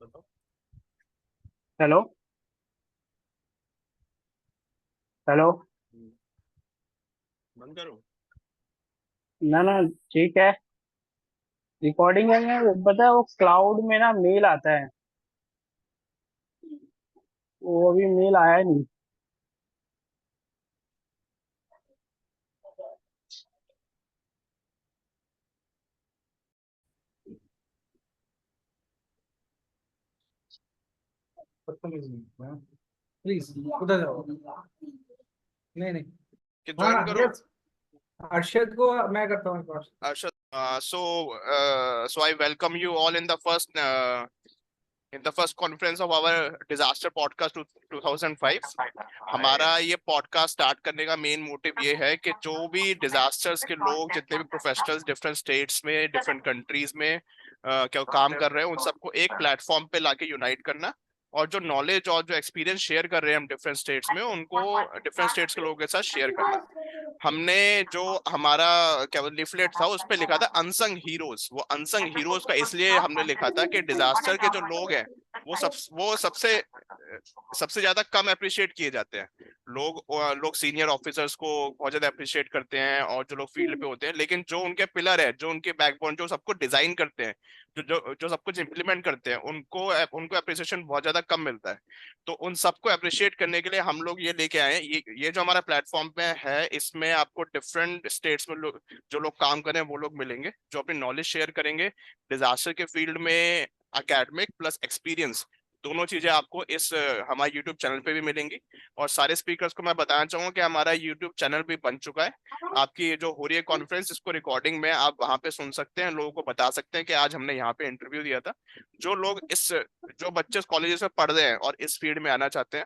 बताओ। Hello. Hello. हम्म, बंद करो। ना ना, ठीक है। रिकॉर्डिंग है, वो पता है, वो क्लाउड में ना मेल आता है। वो अभी मेल आया नहीं। बदतमीज नहीं हाँ। प्लीज उधर जाओ। नहीं नहीं। कि हाँ ज्वाइन करो। यस। अरशद को मैं करता हूँ एक बार। Arshad, so I welcome you all in the first conference of our disaster podcast 2005. हमारा ये पॉडकास्ट स्टार्ट करने का मेन मोटिव ये है कि जो भी डिजास्टर्स के लोग, जितने भी प्रोफेशनल्स डिफरेंट स्टेट्स में, डिफरेंट कंट्रीज में क्या काम कर रहे हैं, उन सबको एक प्लेटफॉर्म पे लाके यूनाइट करना, और जो नॉलेज और जो एक्सपीरियंस शेयर कर रहे हैं हम डिफरेंट स्टेट्स में, उनको डिफरेंट स्टेट्स के लोगों के साथ शेयर करना। हमने जो हमारा क्या लिफलेट था उस पे लिखा था अनसंग हीरोज। वो अनसंग हीरोज का इसलिए हमने लिखा था कि डिजास्टर के जो लोग हैं वो सबसे सबसे ज्यादा कम अप्रिशिएट किए जाते हैं। लोग सीनियर ऑफिसर्स को बहुत ज्यादा अप्रिशिएट करते हैं, और जो लोग फील्ड पे होते हैं, लेकिन जो उनके पिलर है, जो उनके बैकबोन, जो सबको डिजाइन करते हैं, जो सब कुछ इंप्लीमेंट करते हैं, उनको उनको अप्रिसिएशन बहुत ज्यादा कम मिलता है। तो उन सबको अप्रिशिएट करने के लिए हम लोग ये लेके आए हैं। ये जो हमारा प्लेटफॉर्म पे है, इसमें आपको डिफरेंट स्टेट्स में जो लोग काम कर रहे हैं वो लोग मिलेंगे, जो अपनी नॉलेज शेयर करेंगे डिजास्टर के फील्ड में। एकेडमिक प्लस एक्सपीरियंस, दोनों चीजें आपको इस हमारे यूट्यूब चैनल पे भी मिलेंगी। और सारे स्पीकर्स को मैं बताना चाहूंगा कि हमारा यूट्यूब चैनल भी बन चुका है। आपकी ये जो हो रही है कॉन्फ्रेंस, इसको रिकॉर्डिंग में आप वहां पे सुन सकते हैं, लोगों को बता सकते हैं कि आज हमने यहाँ पे इंटरव्यू दिया था। जो लोग इस जो बच्चे कॉलेजेस में पढ़ रहे हैं और इस फील्ड में आना चाहते हैं,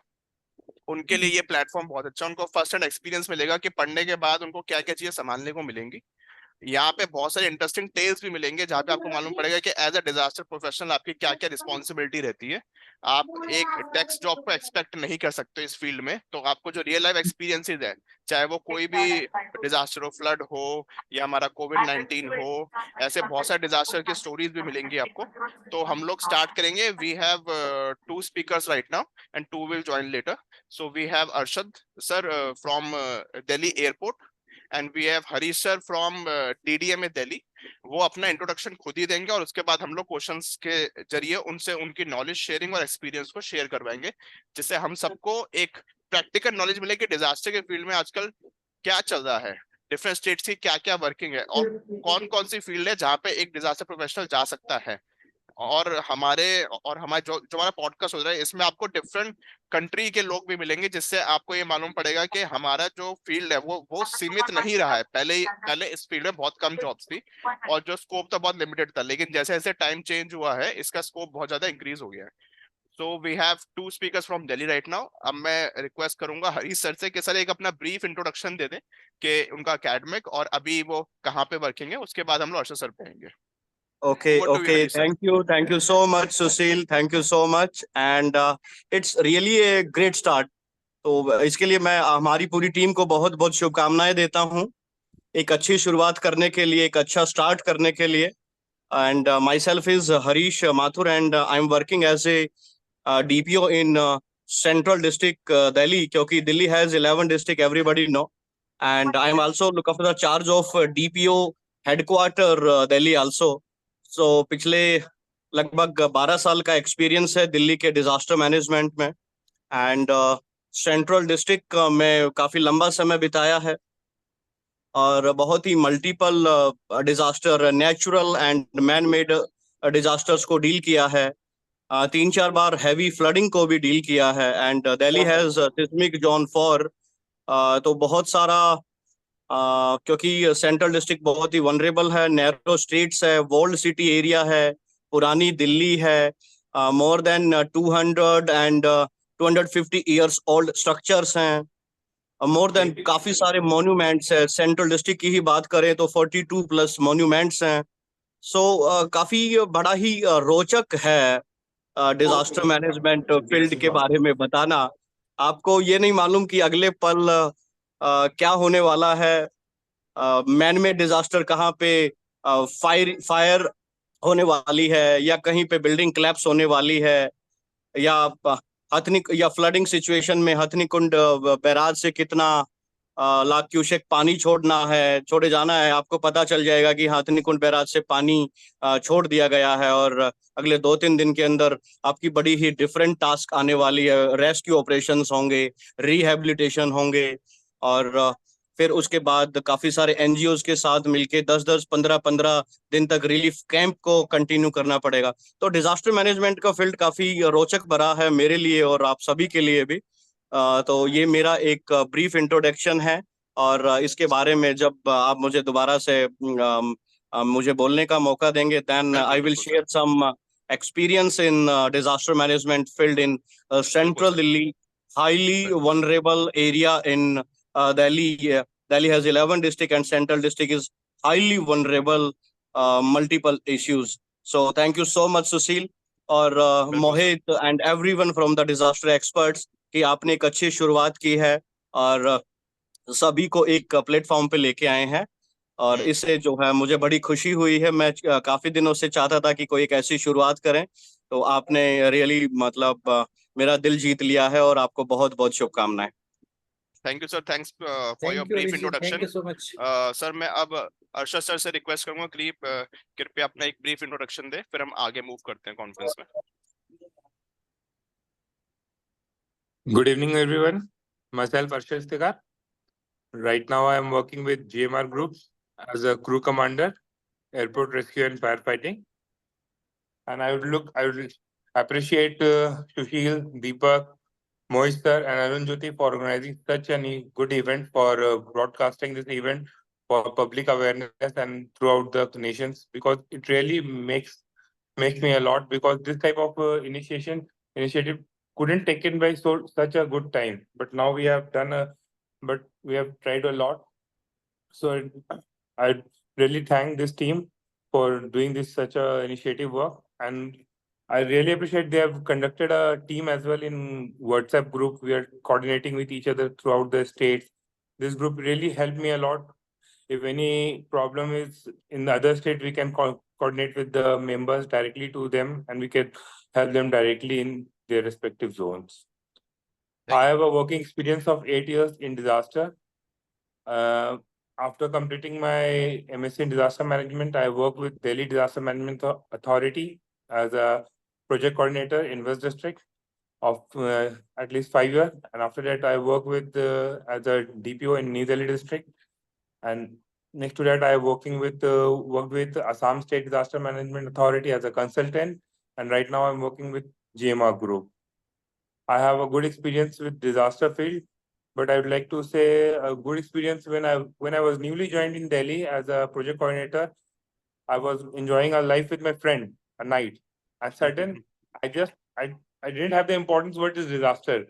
उनके लिए ये प्लेटफॉर्म बहुत अच्छा, उनको फर्स्ट हैंड एक्सपीरियंस मिलेगा कि पढ़ने के बाद उनको क्या क्या चीजें संभालने को मिलेंगी। यहाँ पे बहुत सारे इंटरेस्टिंग टेल्स भी मिलेंगे, जहाँ पे आपको मालूम पड़ेगा कि एज अ डिजास्टर प्रोफेशनल आपकी क्या क्या रिस्पॉन्सिबिलिटी रहती है। आप एक डेस्क जॉब को एक्सपेक्ट नहीं कर सकते इस फील्ड में, तो आपको जो रियल लाइफ एक्सपीरियंसेस है, चाहे वो कोई भी डिजास्टर हो, फ्लड हो या हमारा कोविड 19 हो, ऐसे बहुत सारे डिजास्टर की स्टोरीज भी मिलेंगी आपको। तो हम लोग स्टार्ट करेंगे। We have two speakers right now and two will join later. So we have Arshad sir from Delhi airport, and we have Harish sir from DDMA Delhi. वो अपना इंट्रोडक्शन खुद ही देंगे, और उसके बाद हम लोग क्वेश्चंस के जरिए उनसे उनकी नॉलेज शेयरिंग और एक्सपीरियंस को शेयर करवाएंगे, जिससे हम सबको एक प्रैक्टिकल नॉलेज मिले कि डिजास्टर के फील्ड में आजकल क्या चल रहा है, डिफरेंट स्टेट्स की क्या क्या वर्किंग है, और कौन कौन सी फील्ड है जहाँ पे एक डिजास्टर प्रोफेशनल जा सकता है। और हमारे जो जो हमारा पॉडकास्ट हो रहा है, इसमें आपको डिफरेंट कंट्री के लोग भी मिलेंगे, जिससे आपको ये मालूम पड़ेगा कि हमारा जो फील्ड है वो सीमित नहीं रहा है। पहले इस फील्ड में बहुत कम जॉब्स थी, और जो स्कोप था बहुत लिमिटेड था, लेकिन जैसे जैसे टाइम चेंज हुआ है, इसका स्कोप बहुत ज्यादा इंक्रीज हो गया है। So we have two speakers from Delhi right now. अब मैं रिक्वेस्ट करूंगा हरीश सर से कि सर एक अपना ब्रीफ इंट्रोडक्शन दे दें कि उनका एकेडमिक और अभी वो कहाँ पे वर्किंग है, उसके बाद हम लोग अर्षद सर पे आएंगे। Okay, over to you okay. Harish sir. Thank you so much, Sushil. Thank you so much, and it's really a great start. तो इसके लिए मैं हमारी पूरी टीम को बहुत बहुत शुभकामनाएं देता हूँ, एक अच्छी शुरुआत करने के लिए, एक अच्छा स्टार्ट करने के लिए. And myself is Harish Mathur, and I'm working as a DPO in Central District Delhi, क्योंकि Delhi has 11 district, everybody know. And I'm also look after the charge of DPO headquarter Delhi also. So पिछले लगभग 12 साल का experience है दिल्ली के disaster management में, and central district में काफी लंबा समय बिताया है, और बहुत ही multiple disaster, natural and man made disasters को डील किया है. 3-4 बार हैवी फ्लडिंग को भी डील किया है, and Delhi has seismic zone 4. तो बहुत सारा क्योंकि सेंट्रल डिस्ट्रिक्ट बहुत ही वनरेबल है, नैरो स्ट्रीट्स है, वोल्ड सिटी एरिया है, पुरानी दिल्ली है, more than 250 years old structures हैं, मोर देन काफी सारे मॉन्यूमेंट्स है. सेंट्रल डिस्ट्रिक्ट की ही बात करें तो 42+ मॉन्यूमेंट्स हैं. सो काफी बड़ा ही रोचक है डिजास्टर मैनेजमेंट फील्ड के बारे में बताना. आपको ये नहीं मालूम कि अगले पल क्या होने वाला है. मैन मेड डिजास्टर कहाँ पे, फायर फायर होने वाली है, या कहीं पे बिल्डिंग क्लैप्स होने वाली है, या हथनी या फ्लडिंग सिचुएशन में हथनी कुंड बैराज से कितना लाख क्यूसेक पानी छोड़े जाना है, आपको पता चल जाएगा कि हथनी कुंड बैराज से पानी छोड़ दिया गया है। और अगले 2-3 दिन के अंदर आपकी बड़ी ही डिफरेंट टास्क आने वाली है। रेस्क्यू ऑपरेशंस होंगे, रिहैबिलिटेशन होंगे, और फिर उसके बाद काफी सारे एनजीओज के साथ मिलके 10-10, 15-15 दिन तक रिलीफ कैंप को कंटिन्यू करना पड़ेगा। तो डिजास्टर मैनेजमेंट का फील्ड काफी रोचक भरा है मेरे लिए और आप सभी के लिए भी। तो ये मेरा एक ब्रीफ इंट्रोडक्शन है, और इसके बारे में जब आप मुझे दोबारा से मुझे बोलने का मौका देंगे, देन आई विल बिल्कुल sir. Share some experience in disaster management field in central sir. Delhi, highly बिल्कुल sir. vulnerable area in Delhi. Delhi has 11 district and central district is highly vulnerable, multiple issues. So thank you so much, Sushil, और बिल्कुल sir. Mohit and everyone from the disaster experts, कि आपने एक अच्छी शुरुआत की है और सभी को एक प्लेटफॉर्म पे लेके आए हैं। और इससे जो है मुझे बड़ी खुशी हुई है। मैं काफी दिनों से चाहता था कि कोई एक ऐसी शुरुआत करें, तो आपने रियली मतलब मेरा दिल जीत लिया है, और आपको बहुत बहुत शुभकामनाएं। Thank you sir, thanks for your Thank you, brief Rishi. Thank introduction. you so much. Sir मैं अब अर्शद सर से रिक्वेस्ट करूंगा कि कृपया अपना एक ब्रीफ इंट्रोडक्शन दे, फिर हम आगे मूव करते हैं कॉन्फ्रेंस में। Good evening, everyone. Myself, Arshad Stikar. Right now, I am working with GMR Group as a crew commander, airport rescue and firefighting. And I would appreciate Sushil, Deepak, Mohit sir, and Arun Jyoti for organizing such a good event, for broadcasting this event for public awareness and throughout the nations, because it really makes me a lot, because this type of initiative couldn't taken by such a good time, but now we have tried a lot. So I really thank this team for doing this such a initiative work, and I really appreciate they have conducted a team as well in WhatsApp group. We are coordinating with each other throughout the states. This group really helped me a lot. If any problem is in the other state, we can coordinate with the members directly to them, and we can help them directly in their respective zones. I have a working experience of 8 years in disaster. After completing my MSc in disaster management, I work with Delhi Disaster Management Authority as a project coordinator in West District of at least 5 years. And after that, I work with as a DPO in New Delhi District. And next to that, I worked with Assam State Disaster Management Authority as a consultant. And right now, I'm working with GMR Group. I have a good experience with disaster field, but I would like to say a good experience when I was newly joined in Delhi as a project coordinator. I was enjoying a life with my friend a night. And sudden, I didn't have the importance what is disaster,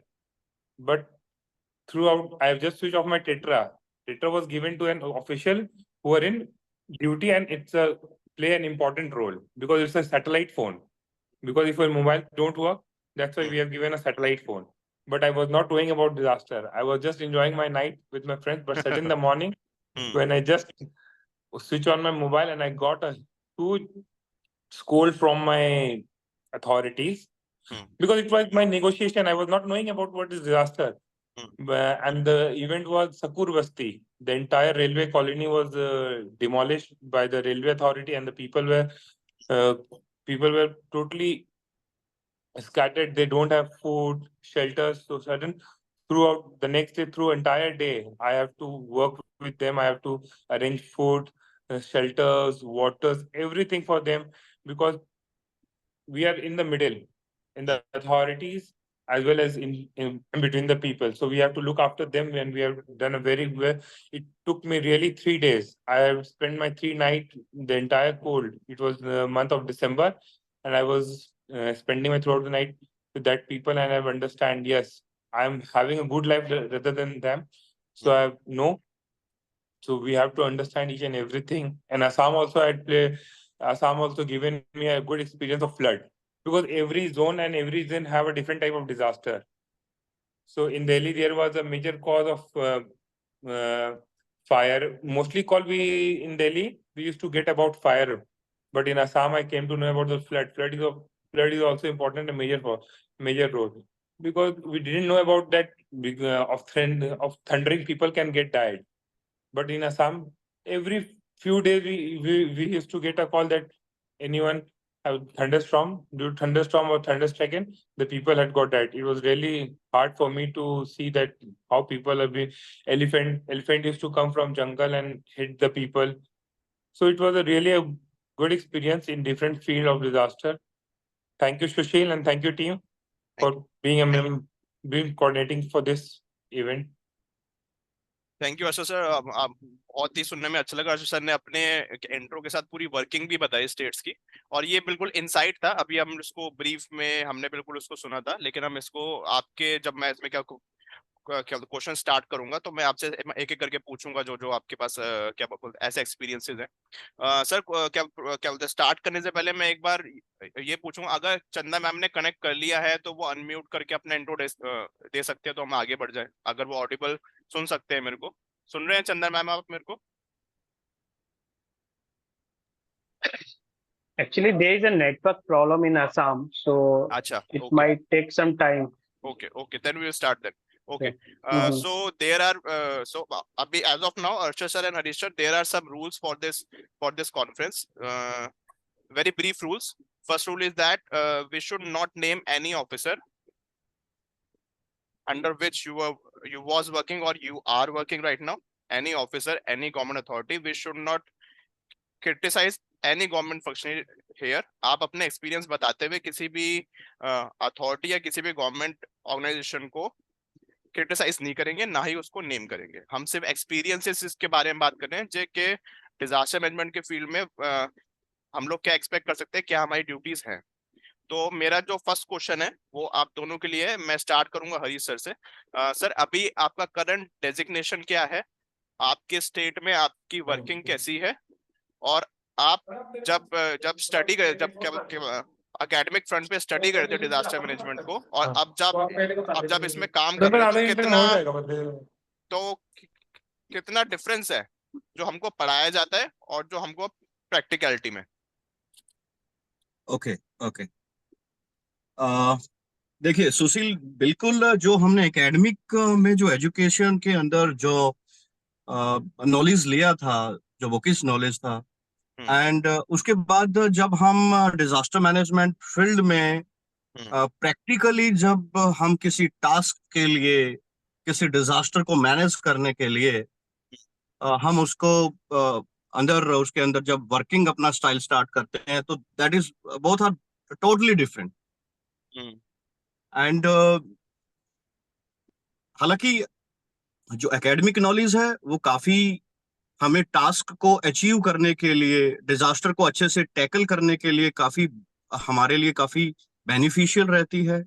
but throughout I have just switched off my Tetra. Tetra was given to an official who are in duty, and play an important role because it's a satellite phone. Because if your mobile don't work, that's why we have given a satellite phone. But I was not knowing about disaster. I was just enjoying my night with my friends. But suddenly in the morning, when I just switch on my mobile, and I got a huge scold from my authorities, because it was my negotiation. I was not knowing about what is disaster. And the event was Sakur Basti. The entire railway colony was demolished by the railway authority, and the people were totally scattered. They don't have food, shelters. So throughout the next day, through entire day, I have to work with them. I have to arrange food, shelters, waters, everything for them, because we are in the middle, in the authorities as well as in between the people. So we have to look after them, and we have done a very well. It took me really 3 days. I have spent my 3 nights, the entire cold. It was the month of December, and I was spending my throughout the night with that people, and I've understand, yes, I'm having a good life rather than them. So I know. So we have to understand each and everything. And Assam also given me a good experience of flood, because every zone and every region have a different type of disaster. So in Delhi, there was a major cause of fire. Mostly call we in Delhi, we used to get about fire. But in Assam, I came to know about the flood. Flood is also important and major role, because we didn't know about that big of thundering people can get died. But in Assam, every few days we used to get a call that anyone have thunderstorm, due to thunderstorm or thunderstricken, the people had got died. It was really hard for me to see that how people have been. Elephant used to come from jungle and hit the people. So it was really a good experience in different field of disaster. Thank you, Sushil, and thank you, team, for being coordinating for this event. Thank you Ashok sir. बहुत ही सुनने में अच्छा लगा। Ashok sir ने अपने intro के साथ पूरी वर्किंग भी बताई स्टेट्स की, और ये बिल्कुल इनसाइट था। अभी हम इसको ब्रीफ में हमने बिल्कुल उसको सुना था, लेकिन हम इसको आपके जब मैं इसमें क्या क्वेश्चन स्टार्ट करूंगा तो मैं आपसे एक एक करके पूछूंगा जो जो आपके पास क्या बोलते ऐसे एक्सपीरियंसेस हैं। सर क्या क्या बोलते स्टार्ट करने से पहले मैं एक बार ये पूछूंगा, अगर चंदा मैम ने कनेक्ट कर लिया है तो वो अनम्यूट करके अपना इंट्रो दे सकते हैं तो हम आगे बढ़ जाए। अगर वो ऑडिबल सुन सकते हैं, मेरे को सुन रहे हैं चंदा मैम आप मेरे को? Actually, there is a network problem in Assam, so अच्छा, it okay. might take some time. Okay, then we will start then. Okay. Mhm. So there are abhi, as of now, Arshad sir and Harish sir, there are some rules for this conference. Very brief rules. First rule is that we should not name any officer under which you was working or you are working right now. Any officer, any government authority. We should not criticize any government functionary here. आप अपने experience बताते हुए किसी भी authority या किसी भी government organisation को क्रिटिसाइज नहीं करेंगे, ना ही उसको नेम करेंगे। हम सिर्फ एक्सपीरियंसेस के बारे में बात कर रहे हैं, जो कि डिजास्टर मैनेजमेंट के फील्ड में हम लोग क्या एक्सपेक्ट कर सकते हैं, क्या हमारी ड्यूटीज हैं। तो मेरा जो फर्स्ट क्वेश्चन है वो आप दोनों के लिए है। मैं स्टार्ट करूंगा हरीश सर से। सर, अभी आपका करंट डेजिग्नेशन क्या है? आपके स्टेट में आपकी वर्किंग कैसी है? और आप जब स्टडी कर जब एकेडमिक फ्रंट पे स्टडी करते हो डिजास्टर मैनेजमेंट को, और अब जब इसमें काम कर रहे हो तो कितना डिफरेंस है जो हमको पढ़ाया जाता है और जो हमको प्रैक्टिकलिटी में? ओके ओके देखिए सुशील, बिल्कुल जो हमने एकेडमिक में जो एजुकेशन के अंदर जो नॉलेज लिया था, जो वोकिस नॉलेज था, एंड उसके बाद जब हम डिजास्टर मैनेजमेंट फील्ड में प्रैक्टिकली जब हम किसी टास्क के लिए, किसी डिजास्टर को मैनेज करने के लिए हम उसको उसके अंदर जब वर्किंग अपना स्टाइल स्टार्ट करते हैं, तो that is both are totally different. And हालांकि जो एकेडमिक नॉलेज है वो काफी हमें टास्क को अचीव करने के लिए, डिजास्टर को अच्छे से टैकल करने के लिए काफी हमारे लिए काफी बेनिफिशियल रहती है।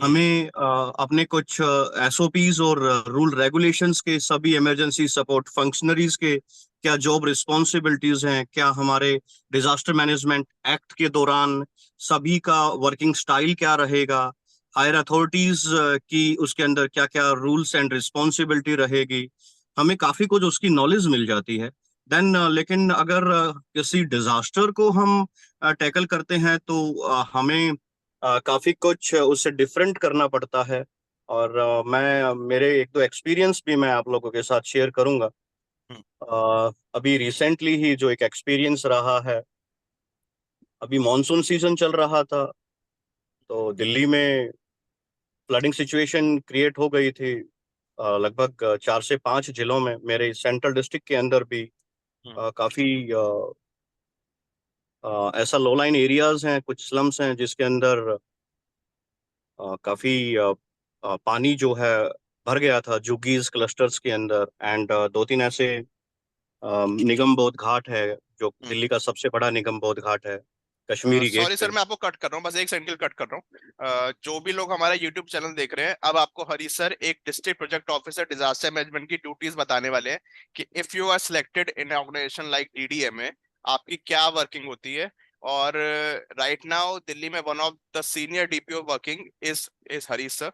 हमें अपने कुछ एसओपीज और रूल रेगुलेशंस के, सभी इमरजेंसी सपोर्ट फंक्शनरीज के क्या जॉब रिस्पॉन्सिबिलिटीज हैं, क्या हमारे डिजास्टर मैनेजमेंट एक्ट के दौरान सभी का वर्किंग स्टाइल क्या रहेगा, हायर अथॉरिटीज की उसके अंदर क्या क्या रूल्स एंड रिस्पॉन्सिबिलिटी रहेगी, हमें काफी कुछ उसकी नॉलेज मिल जाती है। देन लेकिन अगर किसी डिजास्टर को हम टैकल करते हैं तो हमें काफी कुछ उससे डिफरेंट करना पड़ता है। और मैं मेरे एक दो एक्सपीरियंस भी मैं आप लोगों के साथ शेयर करूंगा। अभी रिसेंटली ही जो एक एक्सपीरियंस रहा है, अभी मॉनसून सीजन चल रहा था, तो दिल्ली में फ्लडिंग सिचुएशन क्रिएट हो गई थी। लगभग 4 से 5 जिलों में, मेरे सेंट्रल डिस्ट्रिक्ट के अंदर भी काफी ऐसा लो लाइन एरियाज हैं, कुछ स्लम्स हैं जिसके अंदर काफी पानी जो है भर गया था जुगीज क्लस्टर्स के अंदर। एंड 2-3 ऐसे निगम बोध घाट है, जो दिल्ली का सबसे बड़ा निगम बोध घाट है, कश्मीरी गेट। सॉरी सर, मैं आपको कट कर रहा हूँ, बस एक सेकंड के लिए कट कर रहा हूँ। जो भी लोग हमारा यूट्यूब चैनल देख रहे हैं, अब आपको हरीश सर एक district project officer disaster management की ड्यूटीज बताने वाले हैं कि if you are selected in organisation like DDMA, आपकी क्या वर्किंग होती है। और राइट नाउ दिल्ली में one of the senior DPO working is Harish sir.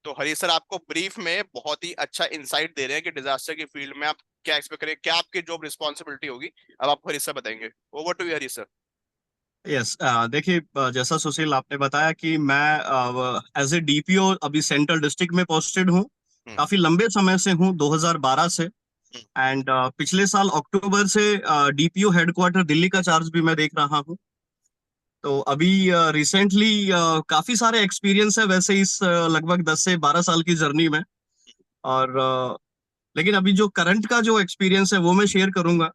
तो हरीश सर आपको ब्रीफ में बहुत ही अच्छा इंसाइट दे रहे हैं कि डिजास्टर की फील्ड में आप क्या एक्सपेक्ट करें, क्या आपकी जॉब रिस्पॉन्सिबिलिटी होगी। अब आपको हरीश सर बताएंगे। Over to you Harish sir. Yes, देखिए, जैसा सुशील आपने बताया कि मैं एज ए डीपीओ अभी सेंट्रल डिस्ट्रिक्ट में पोस्टेड हूँ। काफी लंबे समय से हूँ, 2012 से। एंड पिछले साल अक्टूबर से डीपीओ हेडक्वार्टर दिल्ली का चार्ज भी मैं देख रहा हूँ। तो अभी रिसेंटली काफी सारे एक्सपीरियंस है वैसे इस लगभग 10 से 12 साल की जर्नी में। और लेकिन अभी जो करंट का जो एक्सपीरियंस है वो मैं शेयर करूंगा।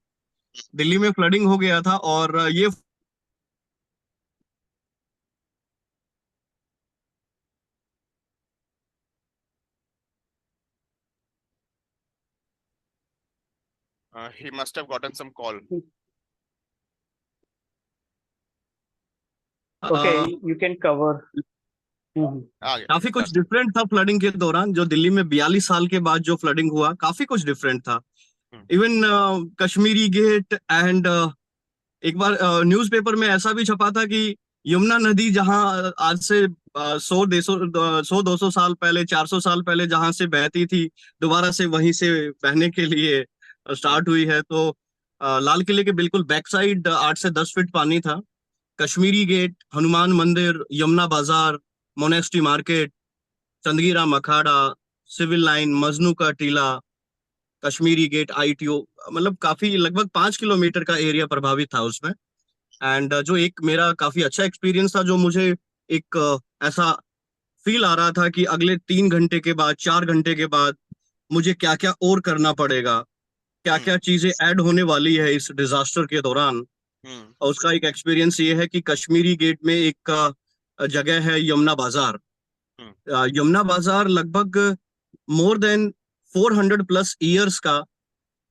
दिल्ली में फ्लडिंग हो गया था, और ये He must have gotten some call. Okay, uh, you can cover. आ गया। काफी कुछ डिफरेंट था फ्लडिंग के दौरान। जो दिल्ली में 42 साल के बाद जो फ्लडिंग हुआ, काफी कुछ डिफरेंट था। हम्म। इवन कश्मीरी गेट एंड एक बार न्यूज़पेपर में ऐसा भी छपा था कि यमुना नदी जहां आज से 100 200 साल पहले, 400 साल पहले जहां से बहती थी, दोबारा से वहीं से बहने के लिए स्टार्ट हुई है। तो लाल किले के बिल्कुल बैक साइड 8 से 10 फीट पानी था। कश्मीरी गेट, हनुमान मंदिर, यमुना बाजार, मोनेस्ट्री मार्केट, चंदगीराम अखाड़ा, सिविल लाइन, मजनू का टीला, कश्मीरी गेट, आईटीओ, मतलब काफी लगभग 5 किलोमीटर का एरिया प्रभावित था उसमें। एंड जो एक मेरा काफी अच्छा एक्सपीरियंस था, जो मुझे एक ऐसा फील आ रहा था कि अगले 3 घंटे के बाद, 4 घंटे के बाद मुझे क्या क्या और करना पड़ेगा, क्या क्या चीजें ऐड होने वाली है इस डिजास्टर के दौरान। हम्म। और उसका एक एक्सपीरियंस ये है कि कश्मीरी गेट में एक जगह है यमुना बाजार। हम्म। यमुना बाजार लगभग मोर देन 400+ ईयर्स का,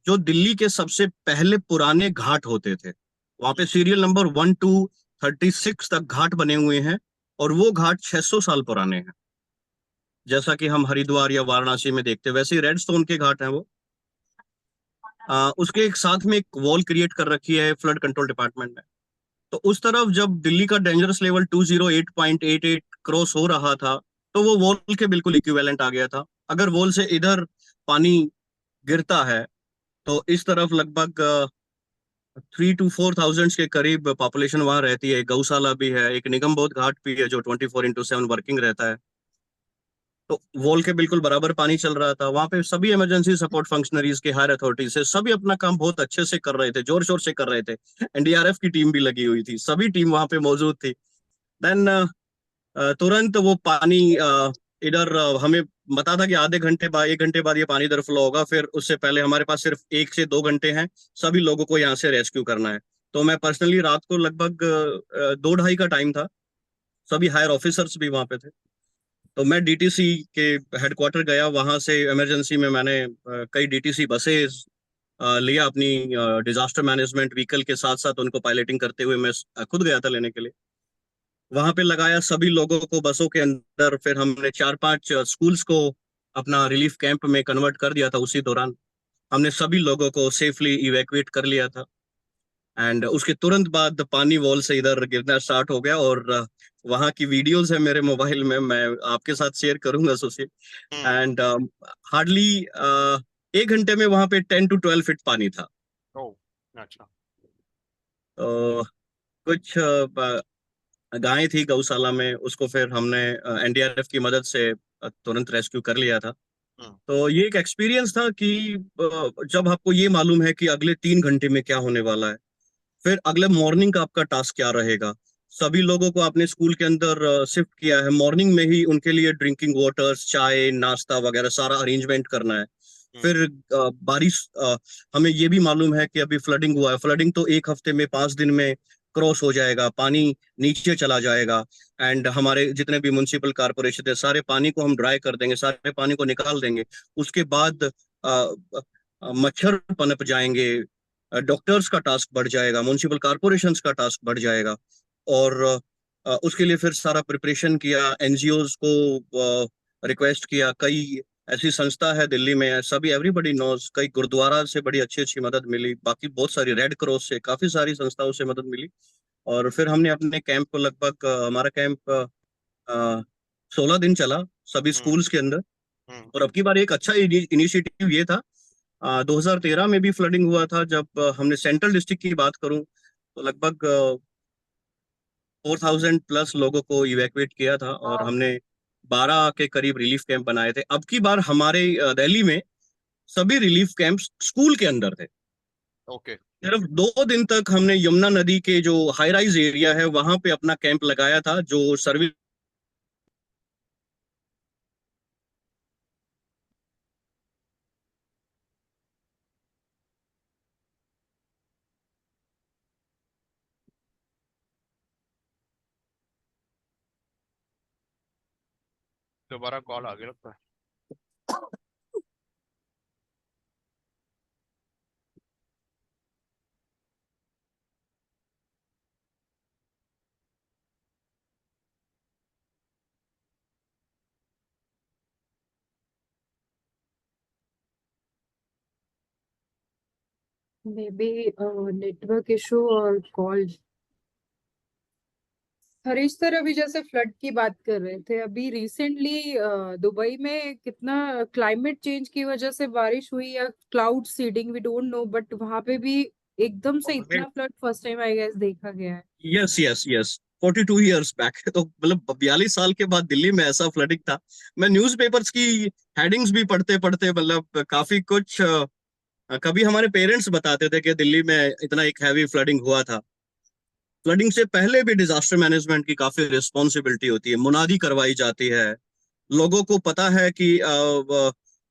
जो दिल्ली के सबसे पहले पुराने घाट होते थे। वहां पे सीरियल नंबर 1 to 36 तक घाट बने हुए हैं, और वो घाट 600 साल पुराने हैं। जैसा कि हम हरिद्वार या वाराणसी में देखते हैं, वैसे ही रेड स्टोन के घाट हैं वो। उसके एक साथ में एक वॉल क्रिएट कर रखी है फ्लड कंट्रोल डिपार्टमेंट ने। तो उस तरफ जब दिल्ली का डेंजरस लेवल 208.88 क्रॉस हो रहा था, तो वो वॉल के बिल्कुल इक्विवेलेंट आ गया था। अगर वॉल से इधर पानी गिरता है, तो इस तरफ लगभग 3 to 4 थाउजेंड के करीब पॉपुलेशन वहां रहती है। गौशाला भी है, एक निगम बोध घाट भी है जो 24/7 वर्किंग रहता है। तो वॉल के बिल्कुल बराबर पानी चल रहा था वहां पे। सभी इमरजेंसी सपोर्ट फंक्शनरीज के, हायर अथॉरिटी से सभी अपना काम बहुत अच्छे से कर रहे थे, जोर शोर से कर रहे थे। एनडीआरएफ की टीम भी लगी हुई थी, सभी टीम वहां पे मौजूद थी। देन तुरंत वो पानी इधर हमें बता था कि आधे घंटे बाद, 1 घंटे बाद ये पानी इधर फ्लो होगा। फिर उससे पहले हमारे पास सिर्फ 1 से 2 घंटे हैं, सभी लोगों को यहाँ से रेस्क्यू करना है। तो मैं पर्सनली रात को लगभग 2 ढाई का टाइम था, सभी हायर ऑफिसर्स भी वहां पे थे। तो मैं डीटीसी के हेडक्वार्टर गया, वहां से इमरजेंसी में मैंने कई डीटीसी बसेस लिया अपनी डिजास्टर मैनेजमेंट व्हीकल के साथ साथ। उनको पायलटिंग करते हुए मैं खुद गया था लेने के लिए। वहां पे लगाया सभी लोगों को बसों के अंदर। फिर हमने 4-5 स्कूल्स को अपना रिलीफ कैंप में कन्वर्ट कर दिया था। उसी दौरान हमने सभी लोगों को सेफली इवैक्यूएट कर लिया था। एंड उसके तुरंत बाद पानी वॉल से इधर गिरना स्टार्ट हो गया। और वहाँ की वीडियोस है मेरे मोबाइल में, मैं आपके साथ शेयर करूंगा सुशील। एंड हार्डली 1 घंटे में वहां पे 10 to 12 फीट पानी था। ओ, अच्छा। तो कुछ गायें थी गौशाला में, उसको फिर हमने एनडीआरएफ की मदद से तुरंत रेस्क्यू कर लिया था। हम्म। तो ये एक एक्सपीरियंस था कि जब आपको ये मालूम है कि अगले 3 घंटे में क्या होने वाला है, फिर अगले मॉर्निंग का आपका टास्क क्या रहेगा। सभी लोगों को आपने स्कूल के अंदर शिफ्ट किया है, मॉर्निंग में ही उनके लिए ड्रिंकिंग वाटर्स, चाय, नाश्ता वगैरह सारा अरेंजमेंट करना है। फिर बारिश, हमें ये भी मालूम है कि अभी फ्लडिंग हुआ है। फ्लडिंग तो 1 हफ्ते में, 5 दिन में क्रॉस हो जाएगा, पानी नीचे चला जाएगा। एंड हमारे जितने भी म्युनिसिपल कारपोरेशन है, सारे पानी को हम ड्राई कर देंगे, सारे पानी को निकाल देंगे। उसके बाद मच्छर पनप जाएंगे, डॉक्टर्स का टास्क बढ़ जाएगा, म्युनिसिपल कॉरपोरेशंस का टास्क बढ़ जाएगा। और उसके लिए फिर सारा प्रिपरेशन किया, एनजीओज को रिक्वेस्ट किया। कई ऐसी संस्था है दिल्ली में, सभी एवरीबडी नोज, कई गुरुद्वारा से बड़ी अच्छी अच्छी मदद मिली, बाकी बहुत सारी रेड क्रॉस से, काफी सारी संस्थाओं से मदद मिली। और फिर हमने अपने कैंप को लगभग हमारा कैंप 16 दिन चला सभी स्कूल्स के अंदर। और अब की बार एक अच्छा इनिशिएटिव ये था, 2013 में भी फ्लडिंग हुआ था। जब हमने सेंट्रल डिस्ट्रिक्ट की बात करूं, तो लगभग 4,000 प्लस लोगों को इवैक्यूएट किया था और हमने 12 के करीब रिलीफ कैंप बनाए थे। अब की बार हमारे दिल्ली में सभी रिलीफ कैंप्स स्कूल के अंदर थे। ओके। सिर्फ 2 दिन तक हमने यमुना नदी के जो हाई राइज एरिया है वहां पे अपना कैंप लगाया था, जो सर्विस दोबारा कॉल आ गया लगता है। मे बी नेटवर्क इशू और कॉल। हरीश सर, अभी जैसे फ्लड की बात कर रहे थे, अभी रिसेंटली दुबई में कितना क्लाइमेट चेंज की वजह से बारिश हुई या cloud seeding, we don't know, but वहां पे भी एकदम से इतना flood first time I guess देखा गया है। Yes yes yes 42 years back, तो मतलब 42 साल के बाद दिल्ली में ऐसा फ्लडिंग था। मैं न्यूज़पेपर्स की हेडिंग्स भी पढ़ते पढ़ते मतलब काफी कुछ कभी हमारे पेरेंट्स बताते थे कि दिल्ली में इतना एक हैवी फ्लडिंग हुआ था। फ्लडिंग से पहले भी डिजास्टर मैनेजमेंट की काफी रिस्पॉन्सिबिलिटी होती है, मुनादी करवाई जाती है। लोगों को पता है कि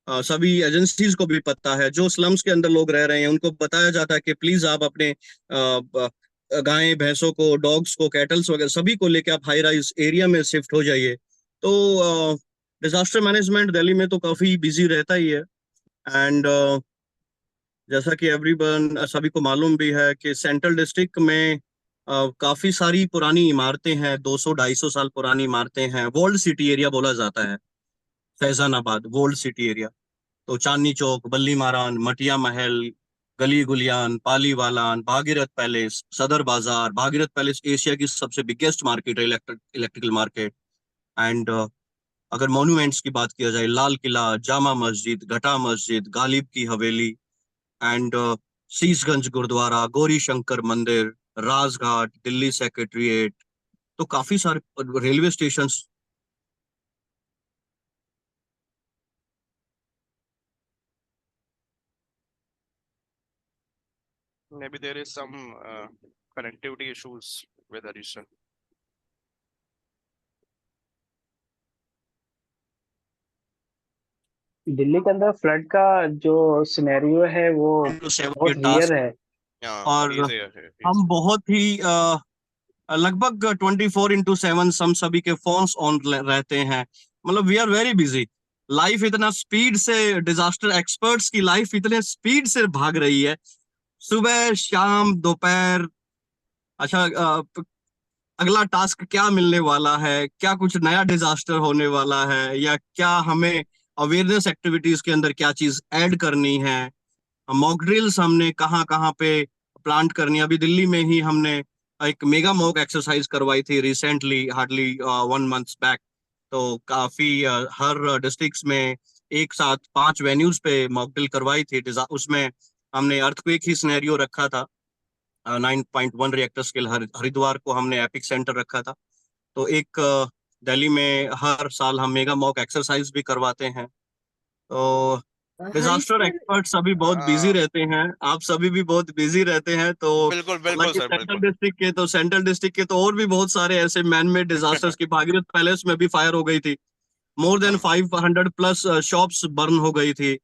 सभी एजेंसीज को भी पता है, जो स्लम्स के अंदर लोग रह रहे हैं उनको बताया जाता है कि प्लीज आप अपने गायें भैंसों को, डॉग्स को, कैटल्स वगैरह सभी को लेके आप हाई राइज एरिया में शिफ्ट हो जाइए। तो डिजास्टर मैनेजमेंट दिल्ली में तो काफी बिजी रहता ही है। एंड जैसा कि एवरीवन सभी को मालूम भी है कि सेंट्रल डिस्ट्रिक्ट में काफी सारी पुरानी इमारतें हैं, 200-250 साल पुरानी इमारतें हैं। वोल्ड सिटी एरिया बोला जाता है फैजानाबाद, वोल्ड सिटी एरिया। तो चांदनी चौक, बल्ली मारान, मटिया महल, गली गुलियान, पालीवालान, भागीरथ पैलेस, सदर बाजार। भागीरथ पैलेस एशिया की सबसे बिगेस्ट मार्केट है, इलेक्ट्रिकल मार्केट। एंड अगर मॉन्यूमेंट्स की बात किया जाए, लाल किला, जामा मस्जिद, घटा मस्जिद, गालिब की हवेली, एंड शीशगंज गुरुद्वारा, गौरी शंकर मंदिर, राजघाट, दिल्ली सेक्रेटरीट, तो काफी सारे railway station. Maybe there is some connectivity issues with Harish sir. Delhi के अंदर फ्लड का जो सिनेरियो है वो बहुत रियर है। Yeah, और he's here. हम बहुत ही लगभग 24/7 हम सभी के फोन्स ऑन रहते हैं। मतलब we are very busy. Life इतना स्पीड से, डिजास्टर एक्सपर्ट्स की लाइफ इतने स्पीड से भाग रही है, सुबह शाम दोपहर। अच्छा, अगला टास्क क्या मिलने वाला है, क्या कुछ नया डिजास्टर होने वाला है, या क्या हमें अवेयरनेस एक्टिविटीज के अंदर क्या चीज ऐड करनी है। मॉक ड्रिल्स हमने कहाँ कहाँ पे प्लांट करनी है। अभी दिल्ली में ही हमने एक मेगा मॉक एक्सरसाइज करवाई थी रिसेंटली, हार्डली 1 मंथ बैक। तो काफी हर डिस्ट्रिक्ट्स में एक साथ 5 वेन्यूज पे मॉक ड्रिल करवाई थी। उसमें हमने अर्थक्वेक ही सिनेरियो रखा था। 9.1 रिएक्टर स्केल हरिद्वार को हमने एपिक सेंटर रखा था। तो एक दिल्ली में हर साल हम मेगा मॉक एक्सरसाइज भी करवाते हैं। तो हरीश डिजास्टर सर, एक्सपर्ट्स अभी बहुत बिजी रहते हैं, आप सभी भी बहुत बिजी रहते हैं। तो बिल्कुल बिल्कुल हालांकि सर, सेंट्रल बिल्कुल। डिस्ट्रिक्ट के तो सेंट्रल डिस्ट्रिक्ट के तो और भी बहुत सारे ऐसे मैन मेड डिजास्टर्स की, भागीरथ पैलेस में भी फायर हो गई थी, more than 500 plus shops burn हो गई थी।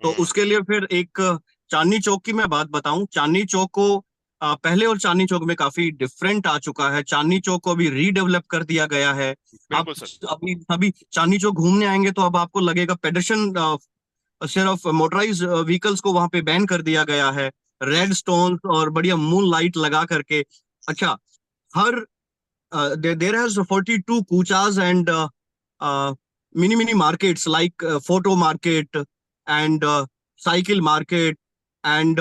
तो उसके लिए फिर एक चांदनी चौक की मैं बात बताऊं। चांदनी चौक को पहले और चांदनी चौक में काफी डिफरेंट आ चुका है। चांदनी चौक को अभी रीडेवलप कर दिया गया है। आप बिल्कुल सर। अभी अभी चांदनी चौक घूमने आएंगे तो अब आपको लगेगा पेडेस्ट्रियन, सिर्फ मोटराइज व्हीकल्स को वहां पे बैन कर दिया गया है, रेड स्टोन और बढ़िया मून लाइट लगा करके। अच्छा, हर देयर हैज 42 कूचास and mini mini markets like photo market and cycle market and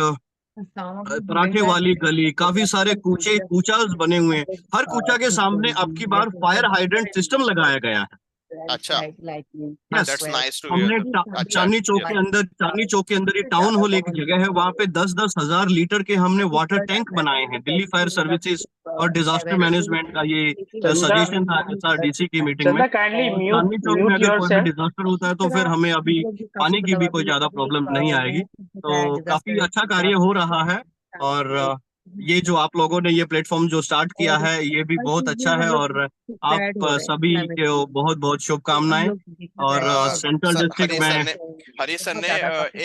पराठे वाली गली। काफी सारे कूचास बने हुए हैं। हर कूचा के सामने अब की बार फायर हाइड्रेंट सिस्टम लगाया गया है। अच्छा, Yes, that's nice to hear. हमने अच्छा, चांदनी चौक yes. के अंदर, चांदनी चौक के अंदर ये टाउन हॉल एक जगह है, वहां पे 10-10 हजार लीटर के हमने वाटर टैंक बनाए हैं। दिल्ली फायर सर्विसेज और डिजास्टर मैनेजमेंट का ये सजेशन था ऐसा डीसी की मीटिंग में। चंदा काइंडली चांदनी चौक में म्यूट अगर कोई भी योरसेल्फ। डिजास्टर होता है तो फिर हमें अभी पानी की भी कोई ज्यादा प्रॉब्लम नहीं आएगी। तो काफी अच्छा कार्य हो रहा है। और ये जो आप लोगों ने ये प्लेटफॉर्म जो स्टार्ट किया है ये भी बहुत अच्छा है। और आप सभी को बहुत बहुत शुभकामनाएं। और सेंट्रल सर डिस्ट्रिक्ट में हरीश सर ने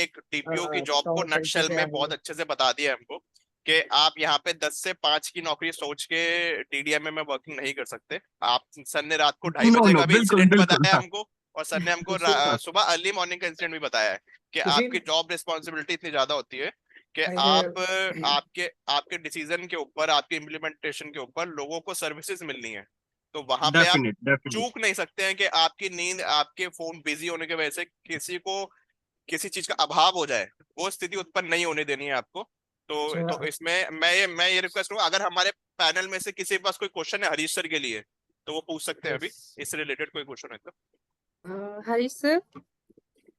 एक डीपीओ की जॉब को नटशेल में बहुत अच्छे से बता दिया हमको कि आप यहाँ पे 10 से 5 की नौकरी सोच के टीडीएमए में वर्किंग नहीं कर सकते। आप सर ने रात को 2:30 नो बजे नो का भी बिल्कुल इंसिडेंट बिल्कुल बताया हाँ, हमको, और सर ने हमको सुशील सुबह अर्ली मॉर्निंग का इंसिडेंट भी बताया है कि सुशील आपकी जॉब रिस्पॉन्सिबिलिटी इतनी ज्यादा होती है कि I आप have- आपके डिसीजन के ऊपर, आपके इम्प्लीमेंटेशन के ऊपर लोगों को सर्विसेज मिलनी है। तो वहां पे आप डेफिनेट चूक नहीं सकते हैं कि आपकी नींद, आपके फोन बिजी होने की वजह से किसी को किसी चीज का अभाव हो जाए, वो स्थिति उत्पन्न नहीं होने देनी है आपको। तो इसमें मैं ये रिक्वेस्ट करूंगा, अगर हमारे पैनल में से किसी के पास कोई क्वेश्चन है हरीश सर के लिए तो वो पूछ सकते हैं अभी, इससे रिलेटेड कोई क्वेश्चन है तो। हरीश सर,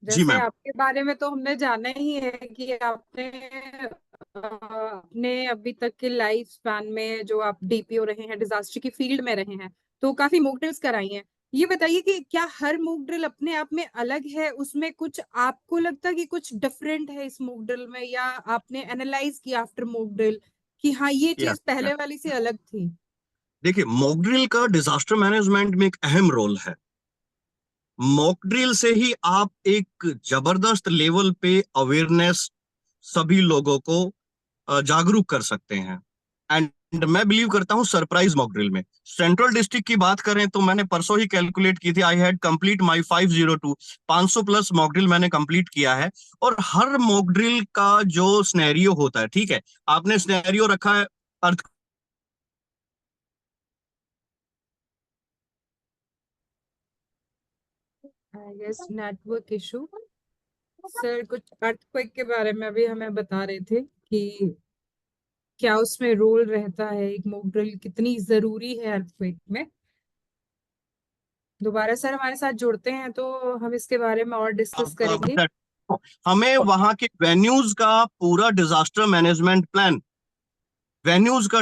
जी जैसे मैम। आपके बारे में तो हमने जाना ही है कि आपने अपने अभी तक के लाइफ स्पैन में जो आप डीपीओ रहे हैं, डिजास्टर की फील्ड में रहे हैं, तो काफी मॉक ड्रिल्स कराई हैं। ये बताइए कि क्या हर मॉक ड्रिल अपने आप में अलग है, उसमें कुछ आपको लगता है कि कुछ डिफरेंट है इस मॉक ड्रिल में, या आपने एनालाइज किया आफ्टर मॉक ड्रिल कि हाँ ये चीज यस, पहले वाली से अलग थी? देखिए मॉक ड्रिल का डिजास्टर मैनेजमेंट में एक अहम रोल है। मॉक ड्रिल से ही आप एक जबरदस्त लेवल पे अवेयरनेस सभी लोगों को जागरूक कर सकते हैं। एंड मैं बिलीव करता हूं सरप्राइज मॉक ड्रिल में। सेंट्रल डिस्ट्रिक्ट की बात करें तो मैंने परसों ही कैलकुलेट की थी, I had complete my 502 500 plus mock drill मैंने कंप्लीट किया है। और हर मॉक ड्रिल का जो स्नेरियो होता है, ठीक है, आपने स्नेरियो रखा है earth I guess network issue. Sir कुछ अर्थक्वेक के बारे में अभी हमें बता रहे थे कि क्या उसमें रोल रहता है, एक मॉक ड्रिल कितनी जरूरी है अर्थक्वेक में। दोबारा सर हमारे साथ जुड़ते हैं तो हम इसके बारे में और डिस्कस करेंगे। हमें वहां के वेन्यूज का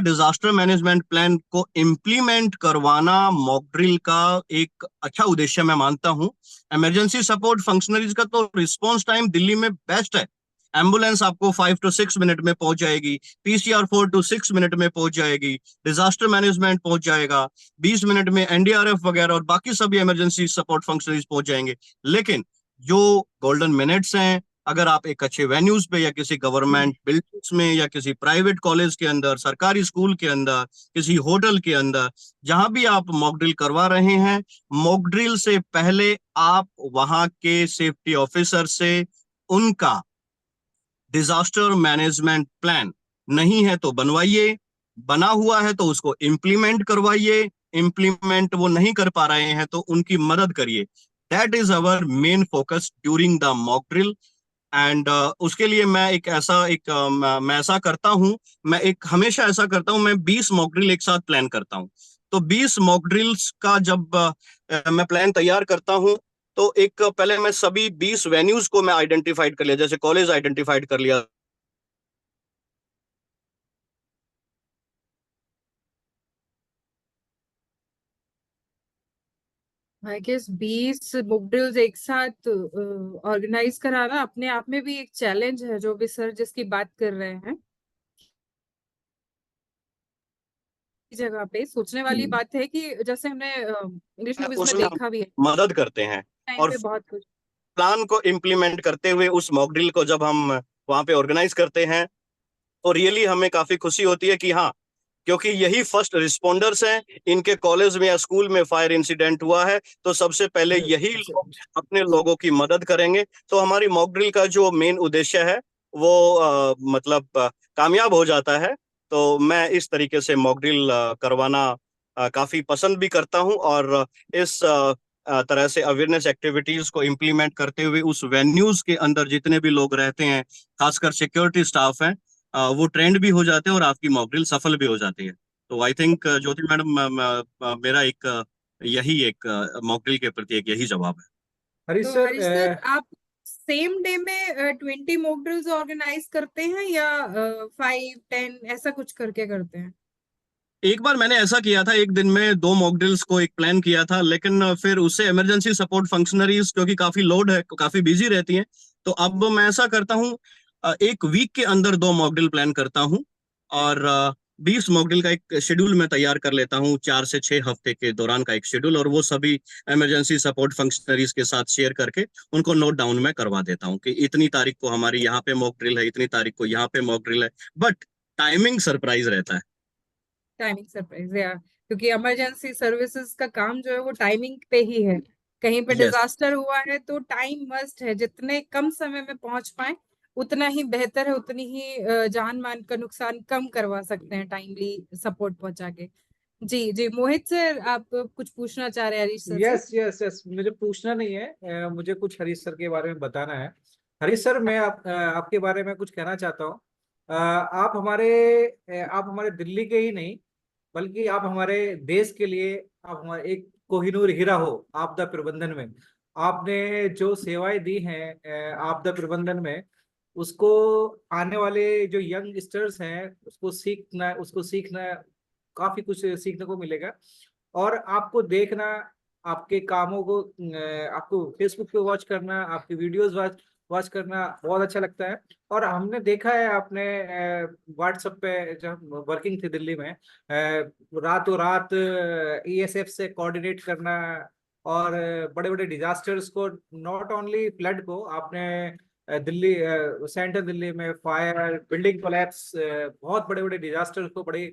डिजास्टर मैनेजमेंट प्लान को इम्प्लीमेंट करवाना मॉक ड्रिल का एक अच्छा उद्देश्य मैं मानता हूं। इमरजेंसी सपोर्ट फंक्शनरीज का तो रिस्पांस टाइम दिल्ली में बेस्ट है। एम्बुलेंस आपको 5 to 6 मिनट में पहुंच जाएगी, पीसीआर 4 to 6 मिनट में पहुंच जाएगी, डिजास्टर मैनेजमेंट पहुंच जाएगा 20 मिनट में, एनडीआरएफ वगैरह और बाकी सभी इमरजेंसी सपोर्ट फंक्शनरीज पहुंच जाएंगे। लेकिन जो गोल्डन मिनट्स हैं, अगर आप एक अच्छे वेन्यूज पे या किसी गवर्नमेंट बिल्डिंग्स में या किसी प्राइवेट कॉलेज के अंदर, सरकारी स्कूल के अंदर, किसी होटल के अंदर, जहां भी आप मॉक ड्रिल करवा रहे हैं, मॉक ड्रिल से पहले आप वहां के सेफ्टी ऑफिसर से उनका डिजास्टर मैनेजमेंट प्लान नहीं है तो बनवाइए, बना हुआ है तो उसको इम्प्लीमेंट करवाइए, इम्प्लीमेंट वो नहीं कर पा रहे हैं तो उनकी मदद करिए। That is our main focus during the mock drill. And उसके लिए मैं ऐसा करता हूं, हमेशा ऐसा करता हूं, मैं 20 मॉक ड्रिल एक साथ प्लान करता हूं। तो 20 मॉक ड्रिल्स का जब मैं प्लान तैयार करता हूं तो एक पहले मैं सभी 20 वेन्यूज को मैं आइडेंटिफाइड कर लिया, जैसे कॉलेज आइडेंटिफाइड कर लिया, आई गेस 20 बुक ड्रिल्स एक साथ ऑर्गेनाइज कराना अपने आप में भी एक चैलेंज है, जो भी सर जिसकी बात कर रहे हैं। जगह पे सोचने वाली बात है कि जैसे हमने इंग्लिश मूवीज में उसमें हम देखा भी है मदद करते हैं। टाइम और पे बहुत कुछ। प्लान को इम्प्लीमेंट करते हुए उस मॉक ड्रिल को जब हम वहां पे ऑर्गेनाइज करते हैं तो रियली हमें काफी खुशी होती है कि हाँ, क्योंकि यही फर्स्ट रिस्पॉन्डर्स हैं, इनके कॉलेज में या स्कूल में फायर इंसिडेंट हुआ है तो सबसे पहले यही लोग अपने लोगों की मदद करेंगे। तो हमारी मॉक ड्रिल का जो मेन उद्देश्य है वो कामयाब हो जाता है। तो मैं इस तरीके से मॉक ड्रिल करवाना काफी पसंद भी करता हूं। और इस तरह से अवेयरनेस एक्टिविटीज को इम्प्लीमेंट करते हुए उस वेन्यूज के अंदर जितने भी लोग रहते हैं, खासकर सिक्योरिटी स्टाफ हैं, वो ट्रेंड भी हो जाते हैं और आपकी मॉक ड्रिल सफल भी हो जाती है। तो आई थिंक ज्योति मैडम, मेरा एक यही एक मॉक ड्रिल के प्रति एक यही जवाब है। हरीश तो सर, हरीश सर, आप सेम डे में 20 मॉक ड्रिल्स ऑर्गेनाइज करते हैं या 5-10 ऐसा कुछ करके करते हैं? एक बार मैंने ऐसा किया था, एक दिन में 2 मॉक ड्रिल्स को एक प्लान किया था, लेकिन फिर उससे इमरजेंसी सपोर्ट फंक्शनरीज क्योंकि काफी लोड है, काफी बिजी रहती हैं, तो अब मैं ऐसा करता हूँ, एक वीक के अंदर 2 मॉक ड्रिल प्लान करता हूँ, और 20 मॉक ड्रिल का एक शेड्यूल मैं तैयार कर लेता हूँ, 4 से 6 हफ्ते के दौरान का एक शेड्यूल, और वो सभी इमरजेंसी सपोर्ट फंक्शनरीज के साथ शेयर करके उनको नोट डाउन में करवा देता हूँ कि इतनी तारीख को हमारी यहाँ पे मॉक ड्रिल है, इतनी तारीख को यहाँ पे मॉक ड्रिल है। बट टाइमिंग सरप्राइज रहता है। टाइमिंग सरप्राइज, या क्योंकि इमरजेंसी सर्विसेज का काम जो है वो टाइमिंग पे ही है। कहीं पे यस। डिजास्टर हुआ है तो टाइम मस्ट है, जितने कम समय में पहुंच पाए उतना ही बेहतर है, उतनी ही जान मान का नुकसान कम करवा सकते हैं टाइमली सपोर्ट पहुंचा के। जी जी, मोहित सर, आप कुछ पूछना चाह रहे हैं हरीश सर से? यस यस यस, मुझे पूछना नहीं है, मुझे कुछ हरीश सर के बारे में बताना है। हरीश सर, मैं आपके बारे में कुछ कहना चाहता हूँ। आप हमारे दिल्ली के ही नहीं, बल्कि आप हमारे देश के लिए, आप हमारे एक कोहिनूर हीरा हो आपदा प्रबंधन में। आपने जो सेवाएं दी हैं आपदा प्रबंधन में, उसको आने वाले जो यंगस्टर्स हैं उसको सीखना काफी कुछ सीखने को मिलेगा। और आपको देखना, आपके कामों को आपको फेसबुक पे वॉच करना, आपकी वीडियोस वॉच वॉच करना बहुत अच्छा लगता है। और हमने देखा है आपने व्हाट्सएप पे जब वर्किंग थी दिल्ली में, रातों रात ईएसएफ से कोऑर्डिनेट करना, और बड़े बड़े डिजास्टर्स को, नॉट ओनली फ्लड को, आपने दिल्ली सेंट्रल दिल्ली में फायर, बिल्डिंग कोलैप्स, बहुत बड़े बड़े डिजास्टर्स को बड़ी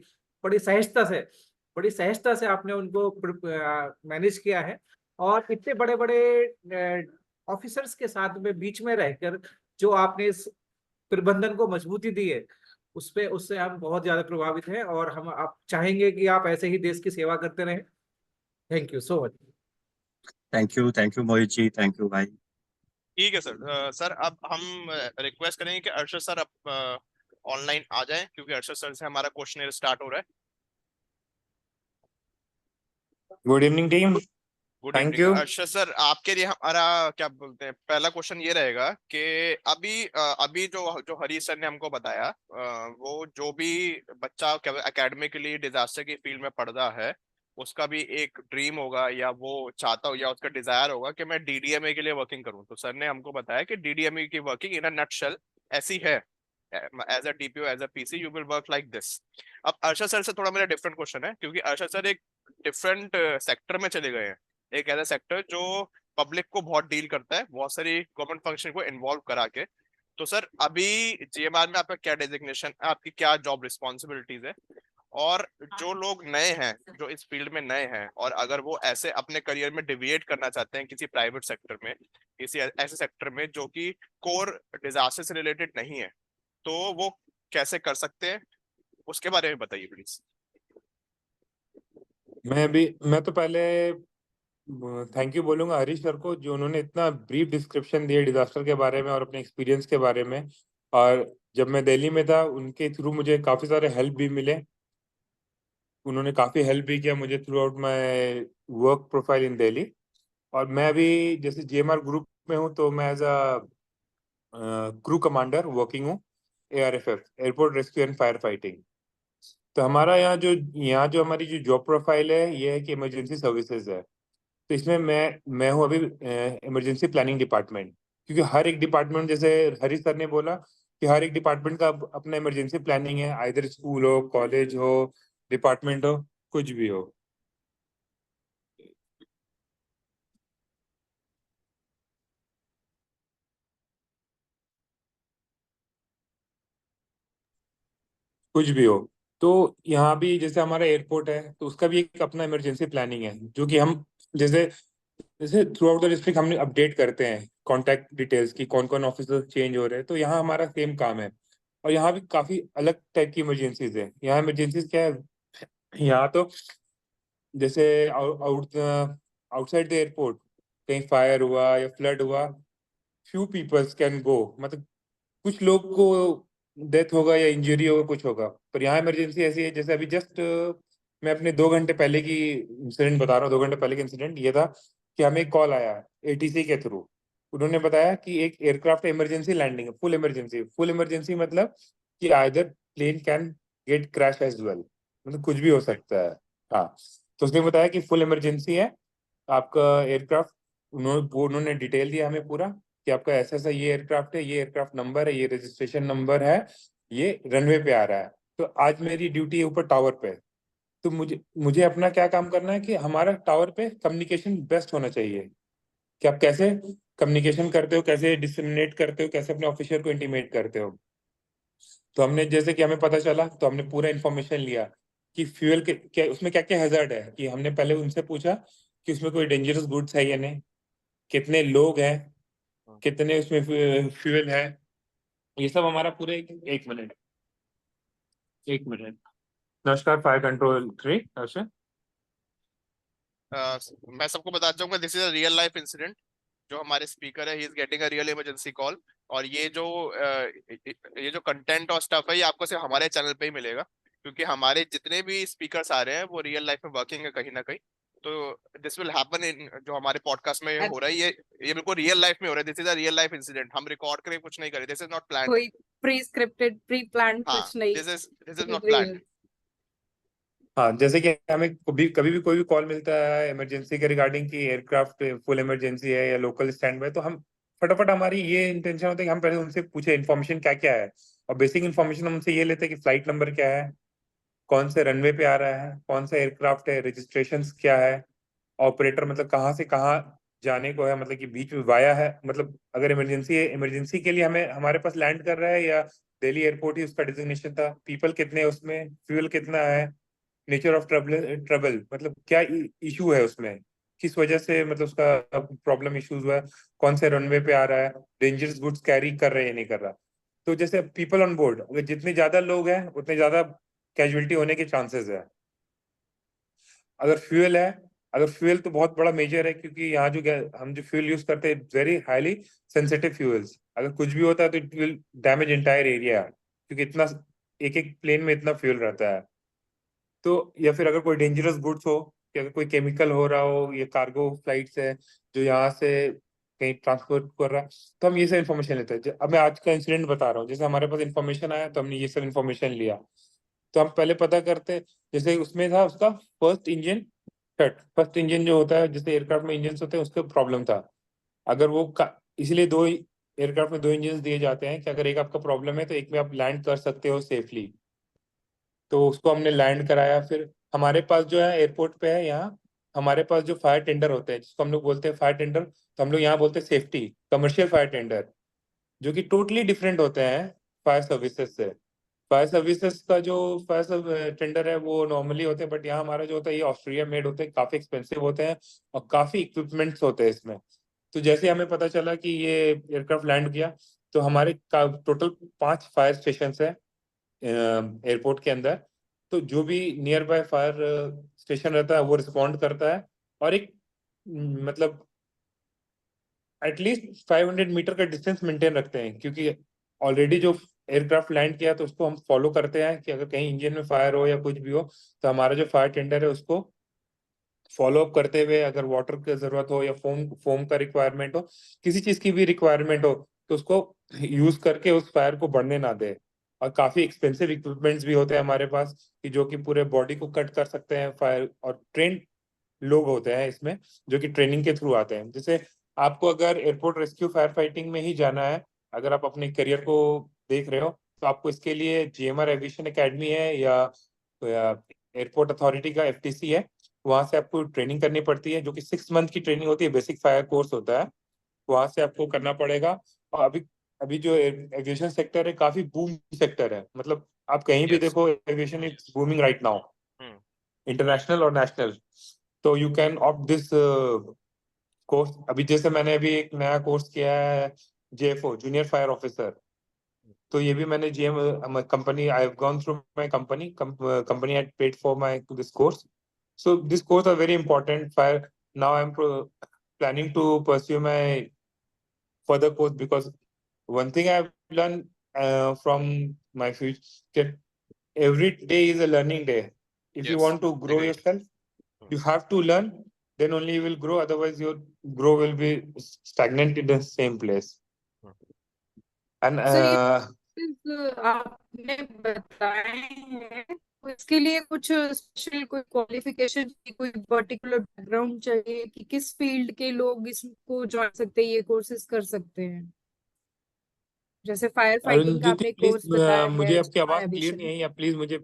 बड़ी सहजता से आपने उनको मैनेज किया है। और इतने बड़े बड़े ऑफिसर्स के साथ में बीच में रहकर जो आपने इस प्रबंधन को मजबूती दी है, उससे हम बहुत ज्यादा प्रभावित हैं, और हम आप चाहेंगे कि आप ऐसे ही देश की सेवा करते रहें। Thank you so much. Thank you Mohit ji, thank you भाई। ठीक है सर। सर अब हम रिक्वेस्ट करेंगे कि अर्शद सर अब ऑनलाइन आ जाएं, क्योंकि अर्शद सर से हमारा क्वेश्चन स्टार्ट हो रहा है। Good evening team. Good thank evening you. Arshad sir, आपके लिए हमारा क्या बोलते हैं, पहला क्वेश्चन ये रहेगा कि अभी जो जो हरीश सर ने हमको बताया, वो जो भी बच्चा एकेडमिकली डिजास्टर की फील्ड में पढ़ रहा है, उसका भी एक ड्रीम होगा, या वो चाहता हो, या उसका डिजायर होगा कि मैं डीडीएमए के लिए वर्किंग करूं। तो सर ने हमको बताया कि डीडीएमए की वर्किंग इन अ नटशेल ऐसी है, as a DPO, as a PC, you will work like this. अब अर्शद सर से थोड़ा मेरा डिफरेंट क्वेश्चन है, क्योंकि अर्शद सर एक डिफरेंट सेक्टर में चले गए हैं। एक ऐसा सेक्टर जो पब्लिक को बहुत डील करता है, बहुत सारी गवर्नमेंट फंक्शन को इन्वॉल्व करा के। तो सर अभी जीएमआर में आपका क्या डेजिग्नेशन है, आपकी क्या जॉब रिस्पॉन्सिबिलिटीज है, और जो लोग नए हैं, जो इस फील्ड में नए हैं, और अगर वो ऐसे अपने करियर में डिविएट करना चाहते हैं किसी प्राइवेट सेक्टर में, किसी ऐसे सेक्टर में जो कि कोर डिजास्टर से रिलेटेड नहीं है, तो वो कैसे कर सकते हैं, उसके बारे में बताइए प्लीज। मैं तो पहले थैंक यू बोलूंगा हरीश सर को, जो उन्होंने इतना ब्रीफ डिस्क्रिप्शन दिया डिजास्टर के बारे में और अपने एक्सपीरियंस के बारे में। और जब मैं दिल्ली में था, उनके थ्रू मुझे काफी सारे हेल्प भी मिले। उन्होंने काफी हेल्प भी किया मुझे through out my work profile in Delhi. और मैं अभी जैसे जीएमआर ग्रुप में हूँ, तो मैं as a crew commander working हूँ, ARFF, airport rescue and fire fighting. तो हमारा यहाँ जो हमारी जो जॉब प्रोफाइल है, ये है कि इमरजेंसी सर्विसेज है। तो इसमें मैं हूँ अभी इमरजेंसी प्लानिंग डिपार्टमेंट, क्योंकि हर एक डिपार्टमेंट, जैसे हरीश सर ने बोला कि हर एक डिपार्टमेंट का अपना इमरजेंसी प्लानिंग है, आइदर स्कूल हो, कॉलेज हो, डिपार्टमेंट हो, कुछ भी हो। कुछ भी हो। तो यहाँ भी जैसे हमारा एयरपोर्ट है, तो उसका भी एक अपना इमरजेंसी प्लानिंग है, जो कि हम जैसे जैसे थ्रू आउट द डिस्ट्रिक्ट हम अपडेट करते हैं कॉन्टैक्ट डिटेल्स की, कौन कौन ऑफिसर चेंज हो रहे हैं। तो यहाँ हमारा सेम काम है। और यहाँ भी काफी अलग टाइप की इमरजेंसीज है। यहाँ इमरजेंसीज क्या है, यहाँ तो जैसे आउटसाइड द एयरपोर्ट कहीं फायर हुआ या फ्लड हुआ, फ्यू पीपल्स कैन गो, मतलब कुछ लोग को डेथ होगा या इंजरी होगा, कुछ होगा। पर यहाँ इमरजेंसी ऐसी है, जैसे अभी जस्ट मैं अपने 2 घंटे पहले की इंसिडेंट बता रहा हूँ। 2 घंटे पहले का इंसिडेंट ये था कि हमें एक कॉल आया एटीसी के थ्रू। उन्होंने बताया कि एक एयरक्राफ्ट इमरजेंसी लैंडिंग है, फुल इमरजेंसी मतलब कि either plane can get crash as well, मतलब कुछ भी हो सकता है। हाँ, तो उसने बताया कि फुल इमरजेंसी है आपका एयरक्राफ्ट। उन्होंने डिटेल दिया हमें पूरा कि आपका ऐसा ऐसा ये एयरक्राफ्ट है, ये एयरक्राफ्ट नंबर है, ये रजिस्ट्रेशन नंबर है, ये रनवे पे आ रहा है। तो आज मेरी ड्यूटी है ऊपर टावर पे। तो मुझे मुझे अपना क्या काम करना है कि हमारा टावर पे कम्युनिकेशन बेस्ट होना चाहिए कि आप कैसे कम्युनिकेशन करते हो, कैसे डिसमिनेट करते हो, कैसे अपने ऑफिसर को इंटीमेट करते हो। तो हमने जैसे कि हमें पता चला तो हमने पूरा इन्फॉर्मेशन लिया कि फ्यूल के क्या उसमें क्या क्या हैजर्ड है। कि हमने पहले उनसे पूछा कि उसमें कोई डेंजरस गुड्स है या नहीं, कितने लोग हैं, कितने उसमें फ्यूल है। ये सब हमारा पूरे एक मिनट, एक मिनट। नमस्कार, फायर कंट्रोल 3 नमस्कार। मैं सबको बताना चाहूंगा, this is a real life incident. जो हमारे स्पीकर है, he is getting a real emergency call. और ये जो कंटेंट और स्टफ है, ये आपको सिर्फ हमारे चैनल पे ही मिलेगा, क्योंकि हमारे जितने भी स्पीकर्स आ रहे हैं वो रियल लाइफ में वर्किंग है कहीं ना कहीं। तो दिस विल हैपन इन जो हमारे पॉडकास्ट में हो रहा है, ये बिल्कुल रियल लाइफ में हो रहा है। This is a real life incident. हम रिकॉर्ड करें कुछ नहीं करें, दिस इज नॉट प्लान। कोई प्री स्क्रिप्टेड प्री प्लान हाँ, कुछ नहीं। This is not real. Plan. हाँ, जैसे कि हमें कभी भी कोई भी कॉल मिलता है इमरजेंसी के रिगार्डिंग की एयरक्राफ्ट फुल इमरजेंसी है या लोकल स्टैंड बाय, तो हम फटाफट, हमारी ये इंटेंशन होता है कि हम पहले उनसे पूछे इन्फॉर्मेशन क्या क्या है। और बेसिक इन्फॉर्मेशन हम उनसे ये लेते हैं कि फ्लाइट नंबर क्या है, कौन से रनवे पे आ रहा है, कौन सा एयरक्राफ्ट है, रजिस्ट्रेशन क्या है, ऑपरेटर मतलब कहाँ से कहाँ जाने को है, मतलब कि बीच में वाया है, मतलब अगर इमरजेंसी है, इमरजेंसी के लिए हमें हमारे पास लैंड कर रहा है या दिल्ली एयरपोर्ट ही उसका डेजिग्नेशन था, पीपल कितने हैं उसमें, फ्यूल कितना है, नेचर ऑफ ट्रबल मतलब क्या इशू है उसमें, किस वजह से मतलब उसका प्रॉब्लम इश्यूज हुआ है, कौन से रनवे पे आ रहा है, डेंजरस गुड्स कैरी कर रहे हैं या नहीं कर रहा। तो जैसे पीपल ऑन बोर्ड, अगर जितने ज्यादा लोग हैं उतने ज्यादा कैजुअलिटी होने के चांसेस है। अगर फ्यूल है, अगर फ्यूल तो बहुत बड़ा मेजर है, क्योंकि यहाँ जो हम जो फ्यूल यूज करते हैं वेरी हाईली सेंसिटिव फ्यूल्स। अगर कुछ भी होता है तो it will damage entire area, क्योंकि इतना एक एक प्लेन में इतना फ्यूल रहता है। तो या फिर अगर कोई डेंजरस गुड्स हो, कि अगर कोई केमिकल हो रहा हो, ये कार्गो फ्लाइट्स है जो यहाँ से कहीं ट्रांसपोर्ट कर रहा है, तो हम ये सब इन्फॉर्मेशन लेते हैं। अब मैं आज का इंसिडेंट बता रहा हूँ, जैसे हमारे पास इन्फॉर्मेशन आया तो हमने ये सब इन्फॉर्मेशन लिया। तो हम पहले पता करते, जैसे उसमें था उसका फर्स्ट इंजन जो होता है, जैसे एयरक्राफ्ट में इंजन होते हैं, उसका प्रॉब्लम था। अगर इसलिए दो एयरक्राफ्ट में दो इंजन दिए जाते हैं कि अगर एक आपका प्रॉब्लम है तो एक में आप लैंड कर सकते हो सेफली। तो उसको हमने लैंड कराया। फिर हमारे पास जो है एयरपोर्ट पे है यहाँ, हमारे पास जो फायर टेंडर होते हैं, जिसको हम लोग बोलते हैं फायर टेंडर, तो हम लोग यहाँ बोलते हैं सेफ्टी कमर्शियल फायर टेंडर, जो कि टोटली डिफरेंट होते हैं फायर सर्विसेज से। फायर सर्विसेज का जो फायर टेंडर है वो नॉर्मली होते हैं, बट यहाँ हमारा जो होता है ये ऑस्ट्रेलिया मेड होते हैं, काफी एक्सपेंसिव होते हैं और काफी इक्विपमेंट्स होते हैं इसमें। तो जैसे हमें पता चला कि ये एयरक्राफ्ट लैंड किया, तो हमारे टोटल 5 फायर स्टेशन है एयरपोर्ट के अंदर। तो जो भी नियर बाय फायर स्टेशन रहता है वो रिस्पॉन्ड करता है, और एक मतलब एटलीस्ट 500 मीटर का डिस्टेंस मेंटेन रखते हैं, क्योंकि ऑलरेडी जो एयरक्राफ्ट लैंड किया तो उसको हम फॉलो करते हैं कि अगर कहीं इंजन में फायर हो या कुछ भी हो, तो हमारा जो फायर टेंडर है उसको फॉलो अप करते हुए, अगर वाटर की जरूरत हो या फोम फोम का रिक्वायरमेंट हो, किसी चीज की भी रिक्वायरमेंट हो, तो उसको यूज करके उस फायर को बढ़ने ना दे। और काफी एक्सपेंसिव इक्विपमेंट्स भी होते हैं हमारे पास कि जो कि पूरे बॉडी को कट कर सकते हैं फायर, और ट्रेन लोग होते हैं इसमें जो कि ट्रेनिंग के थ्रू आते हैं। जैसे आपको अगर एयरपोर्ट रेस्क्यू फायर फाइटिंग में ही जाना है, अगर आप अपने करियर को देख रहे हो, तो आपको इसके लिए जीएमआर एविएशन एकेडमी है या एयरपोर्ट अथॉरिटी का एफटीसी है, वहां से आपको ट्रेनिंग करनी पड़ती है, जो कि 6 मंथ की ट्रेनिंग होती है, बेसिक फायर कोर्स होता है, वहां से आपको करना पड़ेगा। और अभी अभी जो एविएशन सेक्टर है काफी बूम सेक्टर है, मतलब आप कहीं भी Yes. देखो aviation is booming right now, hmm. International और नेशनल। तो you can opt this course. अभी जैसे मैंने अभी एक नया कोर्स किया है, जेएफओ जूनियर फायर ऑफिसर। तो ये भी मैंने GM company, I have gone through my company had paid for my this course. So this course are very important for now. I'm planning to pursue my further course, because one thing I've learned from my future, that every day is a learning day. If you Yes, want to grow agreed. yourself, you have to learn, then only you will grow, otherwise your grow will be stagnant in the same place. And sir ये आपने बताए हैं, तो इसके लिए कुछ special कोई qualification की कोई पर्टिकुलर बैकग्राउंड चाहिए कि किस फील्ड के लोग इसको ज्वाइन सकते हैं, ये कोर्सेज कर सकते हैं? जैसे फायर अरुण फाइटिंग का जी, आपने प्लीज कोर्स बताया मुझे है, आपकी आवाज क्लियर एविएशन। नहीं है, या प्लीज मुझे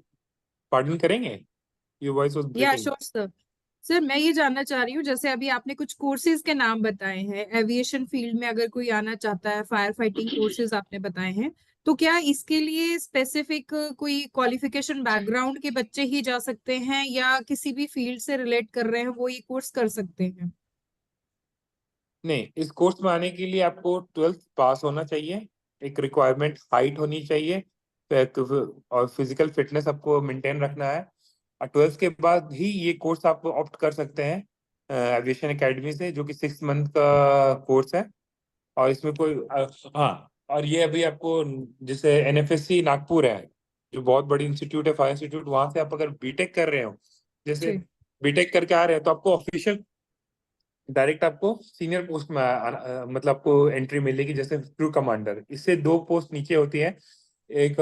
पार्डन करेंगे, योर वॉइस वाज या ब्रेकिंग। Sure sir. सर मैं ये जानना चाह रही हूँ, जैसे अभी आपने कुछ कोर्सेज के नाम बताए हैं, एविएशन फील्ड में अगर कोई आना चाहता है, फायर फाइटिंग कोर्सेज आपने बताए हैं, तो क्या इसके लिए स्पेसिफिक कोई क्वालिफिकेशन बैकग्राउंड के बच्चे ही जा सकते हैं, या किसी भी फील्ड से रिलेट कर रहे हैं वो ये कोर्स कर सकते हैं? नहीं, इस कोर्स में आने के लिए आपको 12th पास होना चाहिए, एक रिक्वायरमेंट हाइट होनी चाहिए, और फिजिकल फिटनेस आपको मेंटेन रखना है। और 12th के बाद ही ये कोर्स आप ऑप्ट कर सकते हैं एविएशन एकेडमी से, जो कि 6 मंथ का कोर्स है। और इसमें कोई हाँ, और ये अभी आपको जैसे एनएफएससी नागपुर है, जो बहुत बड़ी इंस्टीट्यूट है, फायर इंस्टीट्यूट, वहां से आप अगर बीटेक कर रहे हो, जैसे जी। बीटेक करके आ रहे हैं, तो आपको ऑफिशियल डायरेक्ट आपको सीनियर पोस्ट में मतलब आपको एंट्री मिलेगी, जैसे क्रू कमांडर। इससे 2 पोस्ट नीचे होती है, एक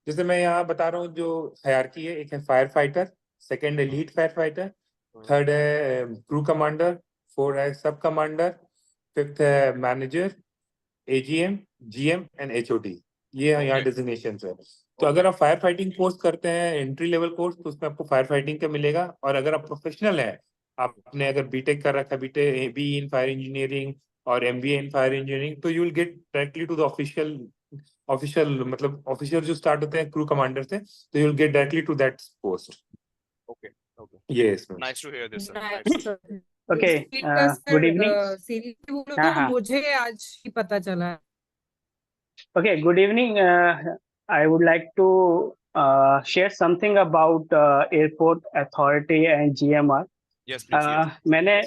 जैसे मैं यहाँ बता रहा हूँ जो हायरार्की है, एक है फायर फाइटर, सेकेंड है लीड फायर फाइटर, थर्ड है क्रू कमांडर, फोर्थ है सब कमांडर, फिफ्थ है manager, AGM, GM and HOD. ये यहाँ Okay. डेजिग्नेशन है। तो अगर आप फायर फाइटिंग कोर्स करते हैं, एंट्री लेवल कोर्स, तो उसमें आपको फायर फाइटिंग का मिलेगा। और अगर आप प्रोफेशनल है, आपने अगर बीटेक कर रखा है, BTech B in fire engineering और एमबीए इन फायर इंजीनियरिंग, तो you will get directly to the official मतलब ऑफिशियल जो स्टार्ट होते हैं क्रू कमांडर से, तो you will get directly to that post. Okay. Okay. ये इसमें Nice to hear this, sir. Nice. Nice, sir. Okay, इस फील्ड का good सर evening. सीरियसली बोलो हाँ, तो हाँ. मुझे आज ही पता चला। Okay, good evening. I would like to share something about Airport Authority and GMR. Yes, please. Yes. मैंने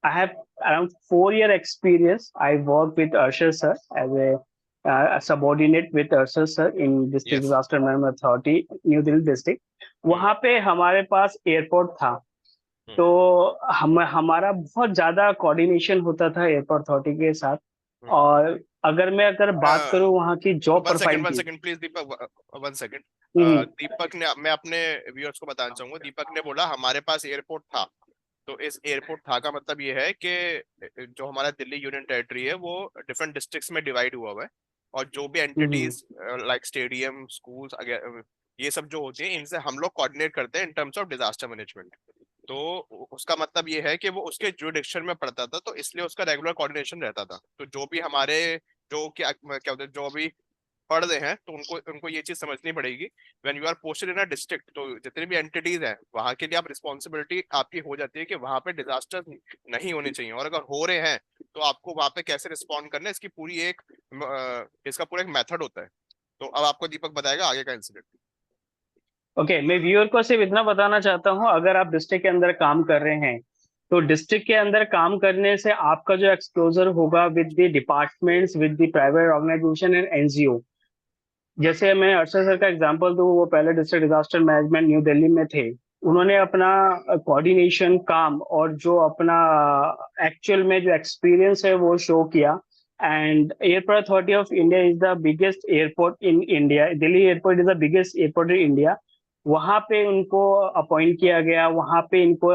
I have around 4-year experience. I work with Arshad sir as a subordinate with Arshad sir in District Yes. Disaster Management Authority, New Delhi District. वहाँ पे हमारे पास airport था, तो हमारा बहुत ज्यादा coordination होता था एयरपोर्ट अथॉरिटी के साथ। और अगर बात करूँ वहाँ की जॉब प्रोफाइल One की, second, please, Deepak. 1 second. हम्म, दीपक ने, मैं अपने व्यूअर्स को बताना चाहूंगा, दीपक ने बोला हमारे पास एयरपोर्ट था। तो इस एयरपोर्ट था का मतलब ये है कि जो हमारा दिल्ली यूनियन टेरिटरी है वो डिफरेंट डिस्ट्रिक्ट्स में डिवाइड हुआ हुआ है, और जो भी एंटिटीज लाइक स्टेडियम, स्कूल्स, ये सब जो होती हैं, इनसे हम लोग कोऑर्डिनेट करते हैं इन टर्म्स ऑफ डिजास्टर मैनेजमेंट। तो उसका मतलब ये है कि वो उसके जुरिडिक्शन में पड़ता था, तो इसलिए उसका रेगुलर कोऑर्डिनेशन रहता था। तो जो भी हमारे जो क्या क्या होता है, जो भी पढ़ रहे हैं, तो उनको उनको ये चीज समझनी पड़ेगी, when you are posted in a district, तो जितनी भी एंटिटीज हैं वहां के लिए आप रिस्पॉन्सिबिलिटी आपकी हो जाती है कि वहां पे डिजास्टर नहीं होने चाहिए, और अगर हो रहे हैं तो आपको वहां पे कैसे रिस्पॉन्ड करना है, इसकी पूरी एक इसका पूरा एक मेथड होता है। तो अब आपको दीपक बताएगा आगे का इंसिडेंट। ओके, मैं व्यूअर को सिर्फ इतना बताना चाहता हूँ, अगर आप डिस्ट्रिक्ट के अंदर काम कर रहे हैं, तो डिस्ट्रिक्ट के अंदर काम करने से आपका जो एक्सपोजर होगा with the departments, with the private organisation and NGO. जैसे मैं अरशद सर का एग्जांपल दूं, वो पहले district disaster management New Delhi में थे। उन्होंने अपना कोऑर्डिनेशन काम और जो अपना एक्चुअल में जो एक्सपीरियंस है वो शो किया। And airport authority of India is the biggest airport in India, Delhi airport is the biggest airport in India. वहां पे उनको अपॉइंट किया गया, वहां पे इनको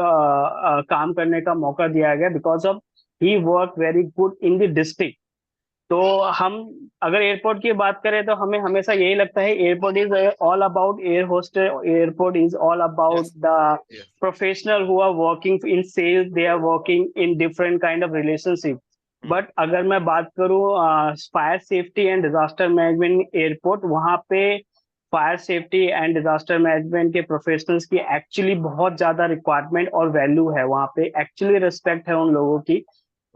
काम करने का मौका दिया गया, because of he work very good in the district. तो हम अगर एयरपोर्ट की बात करें तो हमें हमेशा यही लगता है airport is all about air hostess, airport is all about Yes. The Yes. Professional who are working in sales, they are working in different kind of relationship. But अगर मैं बात करूं fire safety and disaster management airport, वहां पे fire safety and disaster management के professionals की actually बहुत ज्यादा रिक्वायरमेंट और वैल्यू है। वहां पे एक्चुअली रिस्पेक्ट है उन लोगों की,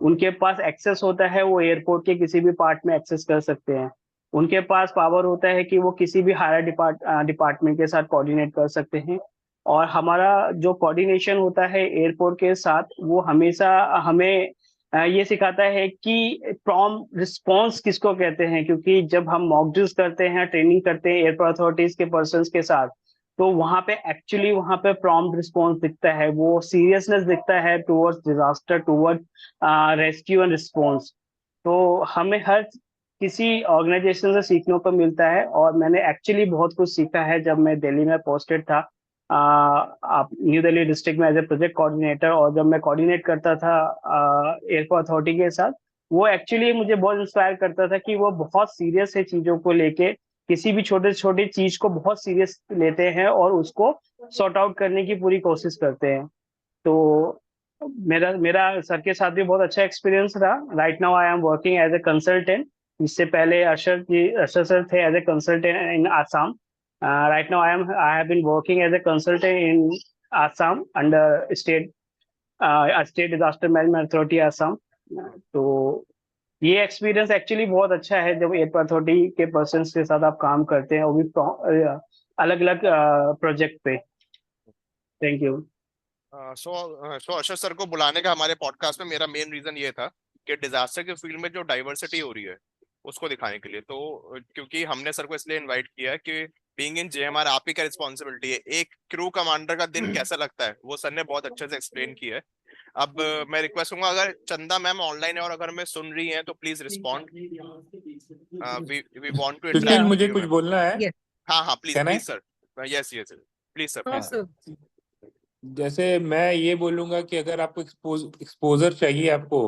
उनके पास एक्सेस होता है, वो एयरपोर्ट के किसी भी पार्ट में एक्सेस कर सकते हैं। उनके पास पावर होता है कि वो किसी भी हायर डिपार्टमेंट के साथ कोऑर्डिनेट कर सकते हैं। और हमारा जो कोऑर्डिनेशन होता है एयरपोर्ट के साथ, वो हमेशा हमें ये सिखाता है कि प्रॉम्प्ट रिस्पॉन्स किसको कहते हैं, क्योंकि जब हम मॉक ड्रिल्स करते हैं, ट्रेनिंग करते हैं एयरपोर्ट अथॉरिटीज के पर्सन्स के साथ, तो वहां पे एक्चुअली वहां पे प्रॉम्प्ट रिस्पॉन्स दिखता है, वो सीरियसनेस दिखता है towards disaster, toward rescue and response. तो हमें हर किसी ऑर्गेनाइजेशन से सीखने को मिलता है, और मैंने एक्चुअली बहुत कुछ सीखा है जब मैं दिल्ली में पोस्टेड था, आप न्यू दिल्ली डिस्ट्रिक्ट में एज ए प्रोजेक्ट कोऑर्डिनेटर। और जब मैं कोऑर्डिनेट करता था एयरपोर्ट अथॉरिटी के साथ, वो एक्चुअली मुझे बहुत इंस्पायर करता था कि वो बहुत सीरियस है चीजों को लेके, किसी भी छोटे छोटे चीज को बहुत सीरियस लेते हैं और उसको सॉर्ट आउट करने की पूरी कोशिश करते हैं। तो मेरा मेरा सर के साथ भी बहुत अच्छा एक्सपीरियंस रहा। Right now I am working as a consultant. इससे पहले अशर सर थे as a consultant in Assam. Right now I have been working as a consultant in Assam under state disaster management authority Assam. तो ये एक्सपीरियंस एक्चुअली बहुत अच्छा है जब एयरपोर्ट अथॉरिटी के पर्सन के साथ आप काम करते हैं, वो भी अलग अलग प्रोजेक्ट पे। Thank you. So Ashar sir को बुलाने का हमारे पॉडकास्ट में मेरा मेन रीजन ये था कि डिजास्टर के फील्ड में जो डाइवर्सिटी हो रही है उसको दिखाने के लिए। तो क्योंकि हमने सर को इसलिए इनवाइट किया है कि बीइंग इन जेएमआर आप ही का रिस्पॉन्सिबिलिटी है, एक क्रू कमांडर का दिन कैसा लगता है वो सर ने बहुत अच्छे से एक्सप्लेन किया है। अब मैं रिक्वेस्ट करूंगा, अगर चंदा मैम ऑनलाइन है और अगर हमें सुन रही हैं तो please respond. We want to Sushil, interact मुझे विद कुछ यू। बोलना है। Yes. हाँ हाँ please Can I? Please sir. Yes yes please sir हाँ प्लीज। सर। जैसे मैं ये बोलूंगा कि अगर आपको एक्सपोजर चाहिए आपको,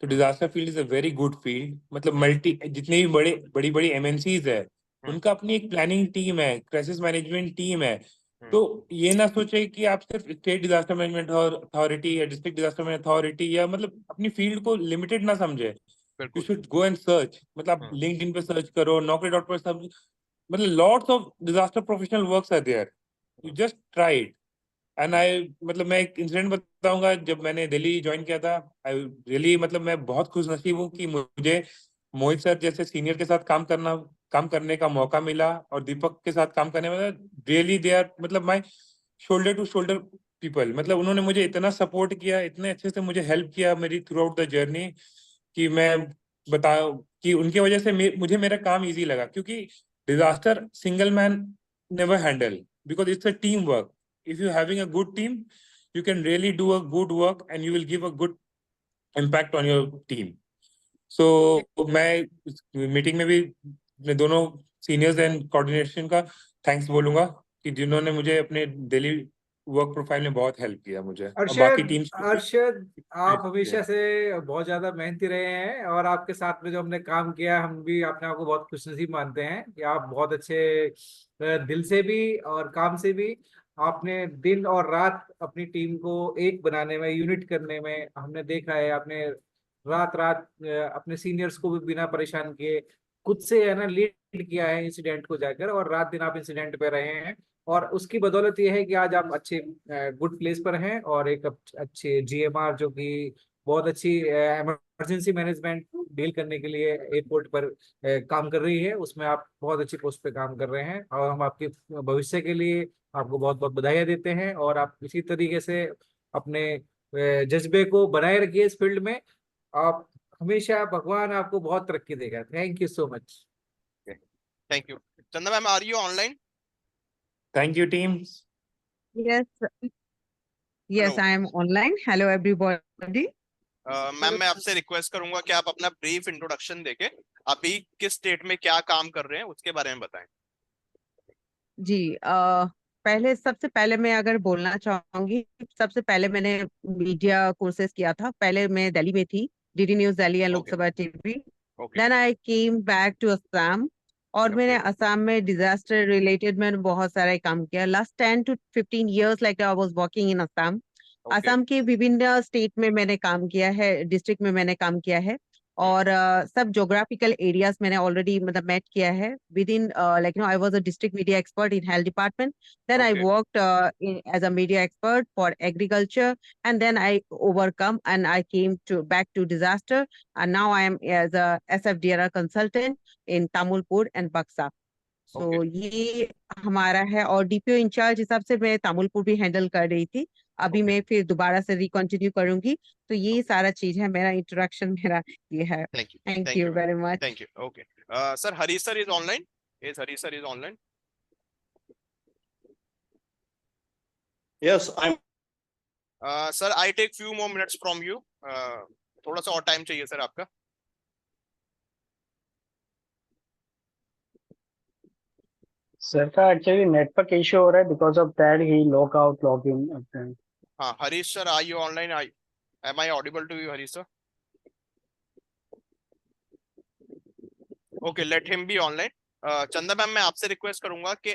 तो disaster field is a very good field. मतलब मल्टी जितने भी बड़ी बड़ी एमएनसीज है, उनका अपनी एक प्लानिंग टीम है, क्राइसिस मैनेजमेंट टीम है। तो ये ना सोचे कि आप सिर्फ स्टेट डिजास्टर मैनेजमेंट अथॉरिटी या डिस्ट्रिक्ट डिजास्टर मैनेजमेंट अथॉरिटी या मतलब अपनी फील्ड को लिमिटेड ना समझे। यू बिल्कुल। Should go and search. मतलब लिंक्डइन पे सर्च करो, naukri.com पर सब, मतलब lots of disaster professional works are there, you just try it. And I मतलब मैं एक इंसिडेंट बताऊंगा। जब मैंने दिल्ली ज्वाइन किया था, आई रियली मतलब मैं बहुत खुश नसीब हूँ कि मुझे मोहित सर जैसे सीनियर के साथ काम करने का मौका मिला, और दीपक के साथ काम करने में रियली दे आर मतलब my shoulder to shoulder people. मतलब उन्होंने मुझे इतना सपोर्ट किया, इतने अच्छे से मुझे हेल्प किया मेरी थ्रू आउट द जर्नी, कि मैं बता कि उनकी वजह से मुझे मेरा काम इजी लगा। क्योंकि disaster single man never handle, because it's a team work. If you're having a good team, you can really do a good work and you will give a good impact on your team. So मैं meeting में भी अपने दोनों seniors and coordination का thanks बोलूंगा कि जिन्होंने मुझे अपने डेली वर्क प्रोफाइल में बहुत हेल्प किया मुझे, और बाकी अरशद टीम्स को भी। अरशद, आप हमेशा से बहुत ज्यादा मेहनती रहे हैं, और आपके साथ में जो हमने काम किया, हम भी अपने आप को बहुत खुशनसीब मानते हैं कि आप बहुत अच्छे दिल से भी और काम से भी आपने दिन और रात अपनी टीम को एक बनाने में, यूनिट करने में हमने देखा है। आपने रात रात अपने सीनियर्स को भी बिना परेशान किए खुद से है ना लीड किया है इंसिडेंट को जाकर, और रात दिन आप इंसिडेंट पे रहे हैं। और उसकी बदौलत ये है कि आज आप अच्छे गुड प्लेस पर हैं, और एक अच्छे जीएमआर जो कि बहुत अच्छी इमरजेंसी मैनेजमेंट डील करने के लिए एयरपोर्ट पर काम कर रही है, उसमें आप बहुत अच्छी पोस्ट पे काम कर रहे हैं। और हम आपके भविष्य के लिए आपको बहुत बहुत बधाई देते हैं, और आप इसी तरीके से अपने जज्बे को बनाए रखिए इस फील्ड में। आप हमेशा, भगवान आपको बहुत तरक्की देगा। Thank you so much. Thank you. Chanda ma'am are you online? Thank you teams. Yes, yes, I am online. Hello, everybody. Ma'am मैं आपसे रिक्वेस्ट करूंगा कि आप अपना ब्रीफ इंट्रोडक्शन देके अभी किस स्टेट में क्या काम कर रहे हैं उसके बारे में बताएं। जी, पहले सबसे पहले मैं अगर बोलना चाहूंगी, सबसे पहले मैंने मीडिया कोर्सेज किया था। पहले मैं दिल्ली में थी, DD news Delhi and Lok Sabha TV. Okay then I came back to Assam, और मैंने असम में डिजास्टर रिलेटेड मैंने बहुत सारा काम किया। Last 10 to 15 years like I was working in Assam. Assam के विभिन्न स्टेट में मैंने काम किया है, डिस्ट्रिक्ट में मैंने काम किया है, और सब जोग्राफिकल एरियाज मैंने ऑलरेडी मतलब मैट किया है with in like I was a district media expert in health department. Then I worked as a media expert for agriculture, and then I overcome and I came to back to disaster, and now I am as a SFDR consultant in Tamulpur and Baksa. So ये हमारा है, और DPO in charge हिसाब से मैं तामुलपुर भी handle कर रही थी। अभी Okay. मैं फिर दोबारा से रिकंटिन्यू करूंगी। तो ये सारा चीज है, मेरा इंट्रोडक्शन, मेरा ये है। Thank you. Thank Thank you you, ma'am. Very much. Thank you. Okay. Sir, Harish sir is online. Yes, Harish sir is online. Yes, I'm. Sir, I take few more minutes from you. थोड़ा सा और time चाहिए sir आपका। Sir का actually network issue हो रहा है, because of that he log out log in. हाँ, Harish sir, are you online? Am I audible to you, Harish sir? Okay, let him be online. Chanda ma'am, मैं आपसे रिक्वेस्ट करूंगा कि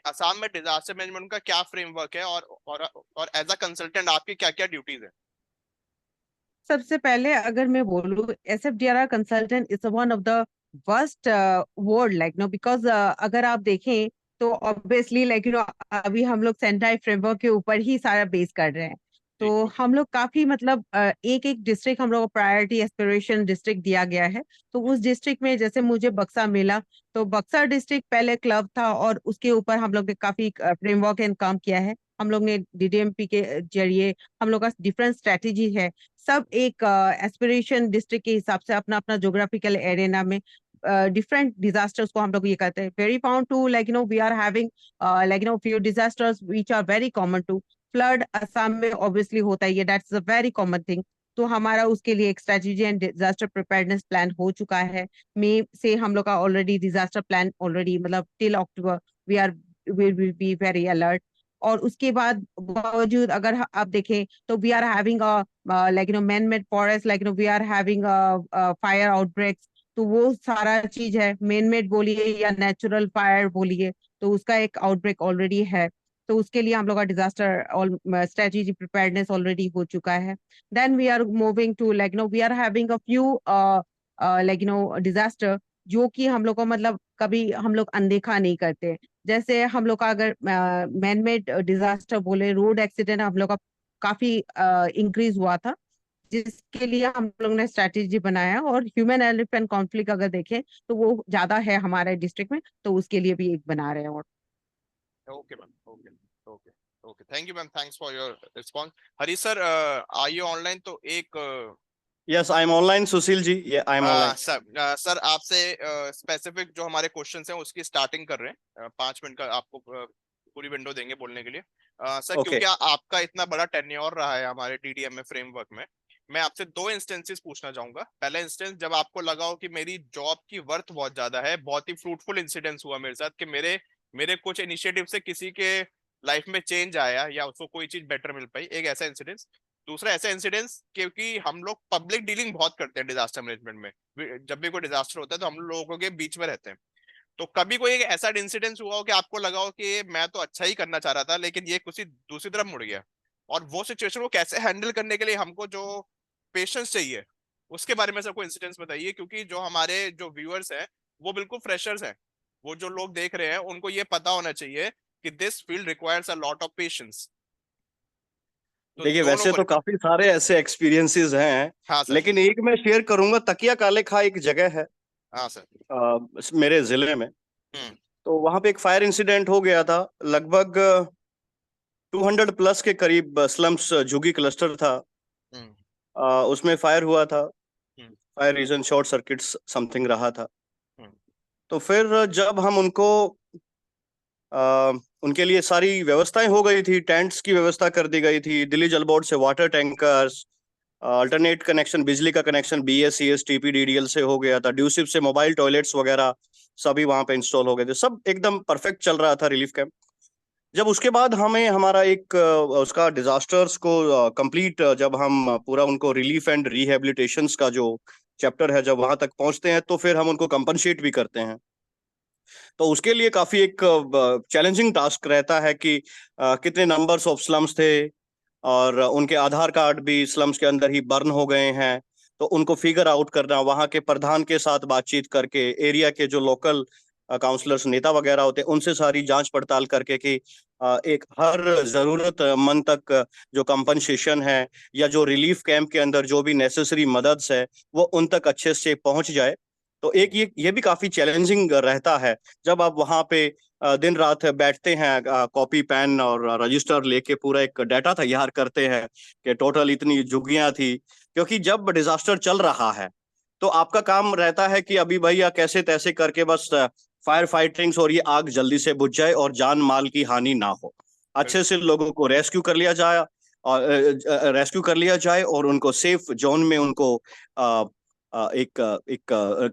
असम में डिजास्टर मैनेजमेंट का क्या फ्रेमवर्क है और एज अ कंसल्टेंट आपकी क्या क्या ड्यूटीज है? सबसे पहले अगर मैं बोलूँ, SFDRR consultant is one of the worst word, like no, because अगर आप देखें तो ऑब्वियसली लाइक अभी हम लोग सेंटाई फ्रेमवर्क के ऊपर ही सारा बेस कर रहे हैं। तो हम लोग काफी मतलब एक एक डिस्ट्रिक्ट हम लोग को प्रायोरिटी एस्पिरेशन डिस्ट्रिक्ट दिया गया है। तो उस डिस्ट्रिक्ट में जैसे मुझे बक्सा मिला, तो बक्सा डिस्ट्रिक्ट पहले क्लब था और उसके ऊपर हम लोग ने काफी फ्रेमवर्क एंड काम किया है। हम लोग ने DDMP के जरिए हम लोग का डिफरेंट स्ट्रेटेजी है। सब एक एस्पिरेशन डिस्ट्रिक्ट के हिसाब से अपना अपना ज्योग्राफिकल एरिया में डिफरेंट डिजास्टर्स को हम लोग ये कहते हैं। Very found to like we are having like few disasters which are very common to flood. Assam में ऑब्वियसली होता ही है, that's a very common thing. तो हमारा उसके लिए एक strategy and disaster preparedness plan हो चुका है। मई से हम लोग का ऑलरेडी डिजास्टर प्लान ऑलरेडी मतलब till October we are will be very alert. और उसके बाद बावजूद अगर आप देखें तो we are having like man made forest, like we are having fire outbreaks। तो वो सारा चीज है, मैन मेड बोलिए या नेचुरल फायर बोलिए, तो उसका एक आउटब्रेक ऑलरेडी है। तो उसके लिए हम लोग का डिजास्टर स्ट्रेटेजी प्रिपेयर्डनेस ऑलरेडी हो चुका है। Then we are moving to like we are having a few like disaster जो कि हम लोग को मतलब कभी हम लोग अनदेखा नहीं करते। जैसे हम लोग का अगर मैन मेड डिजास्टर बोले, रोड एक्सीडेंट हम लोग का काफी इंक्रीज हुआ था, जिसके लिए हम लोग ने स्ट्रेटेजी बनाया। और ह्यूमन एलिफेंट कॉन्फ्लिक्ट अगर देखें तो वो ज्यादा है हमारे डिस्ट्रिक्ट में, तो उसके लिए भी एक बना रहे हैं। और okay ma'am, okay okay okay, thank you ma'am, thanks for your response. Harish sir, are you online? तो एक Yes, I'm online, Sushil ji. Yeah, I'm online. Sir आपसे स्पेसिफिक जो हमारे क्वेश्चंस हैं उसकी स्टार्टिंग कर रहे हैं। 5 मिनट का आपको पूरी विंडो देंगे बोलने के लिए। Sir, Okay. क्योंकि आपका इतना बड़ा टेन्योर रहा है हमारे DDMA फ्रेमवर्क में, मैं आपसे 2 इंस्टेंसेस पूछना चाहूंगा। पहला इंस्टेंस, जब आपको लगा हो कि मेरी जॉब की वर्थ बहुत ज्यादा है, बहुत ही फ्रूटफुल इंसिडेंस हुआ मेरे साथ कि मेरे कुछ इनिशिएटिव से किसी के लाइफ में चेंज आया या उसको कोई चीज बेटर मिल पाई, एक ऐसा इंसिडेंस। दूसरा ऐसा इंसिडेंस, क्योंकि हम लोग पब्लिक डीलिंग बहुत करते हैं डिजास्टर मैनेजमेंट में, जब भी कोई डिजास्टर होता है तो हम लोगों के बीच में रहते हैं। तो कभी कोई एक ऐसा इंसिडेंस हुआ हो कि आपको लगा हो कि मैं तो अच्छा ही करना चाह रहा था लेकिन ये कुछ दूसरी तरफ मुड़ गया, और वो सिचुएशन को कैसे हैंडल करने के लिए हमको जो पेशेंस चाहिए, उसके बारे में सर कोई इंसिडेंस बताइए। क्योंकि जो हमारे जो व्यूअर्स हैं वो बिल्कुल फ्रेशर्स हैं, वो जो लोग देख रहे हैं उनको ये पता होना चाहिए कि this field requires a lot of patience. तो देखिए, दोनों वैसे को। तो काफी सारे ऐसे एक्सपीरियंसेस हैं, हाँ सर। लेकिन एक मैं शेयर करूंगा। तकिया काले खा एक जगह है हाँ सर। मेरे जिले में। हम्म। तो वहां पे एक फायर इंसिडेंट हो गया था। लगभग 200 प्लस के करीब स्लम्स झुग्गी क्लस्टर था। हम्म। उसमें फायर हुआ था। Hmm. Fire reason short circuit something रहा था। हम्म। तो फिर जब हम उनके लिए सारी व्यवस्थाएं हो गई थी, टेंट्स की व्यवस्था कर दी गई थी, दिल्ली जल बोर्ड से वाटर टैंकर्स, अल्टरनेट कनेक्शन, बिजली का कनेक्शन BSCS TPDDL से हो गया था, ड्यूसिप से मोबाइल टॉयलेट्स वगैरह सभी वहां पे इंस्टॉल हो गए थे, सब एकदम परफेक्ट चल रहा था रिलीफ कैंप। जब उसके बाद हमें हमारा एक उसका डिजास्टर्स को कंप्लीट, जब हम पूरा उनको रिलीफ एंड रिहेबिलिटेशंस का जो चैप्टर है, जब वहां तक पहुंचते हैं तो फिर हम उनको कंपनसेट भी करते हैं। तो उसके लिए काफी एक चैलेंजिंग टास्क रहता है कि कितने नंबर्स ऑफ स्लम्स थे और उनके आधार कार्ड भी स्लम्स के अंदर ही बर्न हो गए हैं। तो उनको फिगर आउट करना, वहां के प्रधान के साथ बातचीत करके, एरिया के जो लोकल काउंसलर्स नेता वगैरह होते हैं उनसे सारी जांच पड़ताल करके कि एक हर जरूरतमंद तक जो कंपनसेशन है या जो रिलीफ कैंप के अंदर जो भी नेसेसरी मदद है वो उन तक अच्छे से पहुंच जाए। तो एक ये भी काफी चैलेंजिंग रहता है जब आप वहां पे दिन रात बैठते हैं, कॉपी पेन और रजिस्टर लेके पूरा एक डाटा तैयार करते हैं कि टोटल इतनी झुग्गियां थी, क्योंकि जब डिजास्टर चल रहा है तो आपका काम रहता है कि अभी भैया कैसे तैसे करके बस फायर फाइटिंग्स और ये आग जल्दी से बुझ जाए और जान माल की हानि ना हो, अच्छे से लोगों को रेस्क्यू कर लिया जाए और उनको सेफ जोन में उनको एक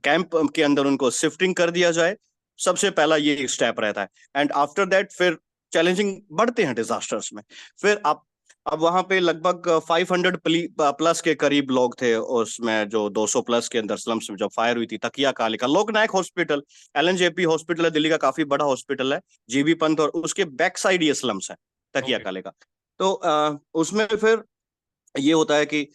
कैंप के अंदर उनको शिफ्टिंग कर दिया जाए। सबसे पहला ये स्टेप रहता है। एंड आफ्टर दैट फिर चैलेंजिंग बढ़ते हैं डिजास्टर्स में। फिर आप अब वहां पे लगभग 500 प्लस के करीब लोग थे उसमें, जो 200 प्लस के अंदर स्लम्स में जब फायर हुई थी। तकिया काले का लोकनायक हॉस्पिटल, LNJP हॉस्पिटल है, दिल्ली का काफी बड़ा हॉस्पिटल है, जीबी पंत, और उसके बैक साइड ये स्लम्स है तकिया काले का। तो उसमें फिर ये होता है कि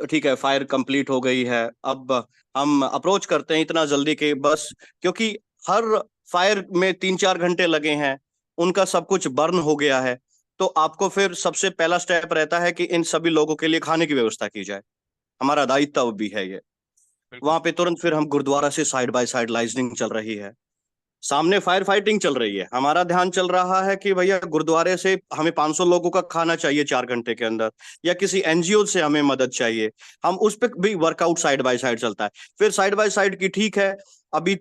ठीक है, फायर कंप्लीट हो गई है, अब हम अप्रोच करते हैं इतना जल्दी कि बस, क्योंकि हर फायर में 3-4 घंटे लगे हैं, उनका सब कुछ बर्न हो गया है, तो आपको फिर सबसे पहला स्टेप रहता है कि इन सभी लोगों के लिए खाने की व्यवस्था की जाए। हमारा दायित्व भी है ये। वहां पे तुरंत फिर हम गुरुद्वारा से साइड बाय साइड लाइजनिंग चल रही है, सामने फायर फाइटिंग चल रही है, हमारा ध्यान चल रहा है कि भैया गुरुद्वारे से हमें 500 लोगों का खाना चाहिए 4 घंटे के अंदर, या किसी NGO से हमें मदद चाहिए, हम उस पर भी वर्कआउट साइड बाय साइड चलता है। फिर साइड बाय साइड की ठीक है, अभी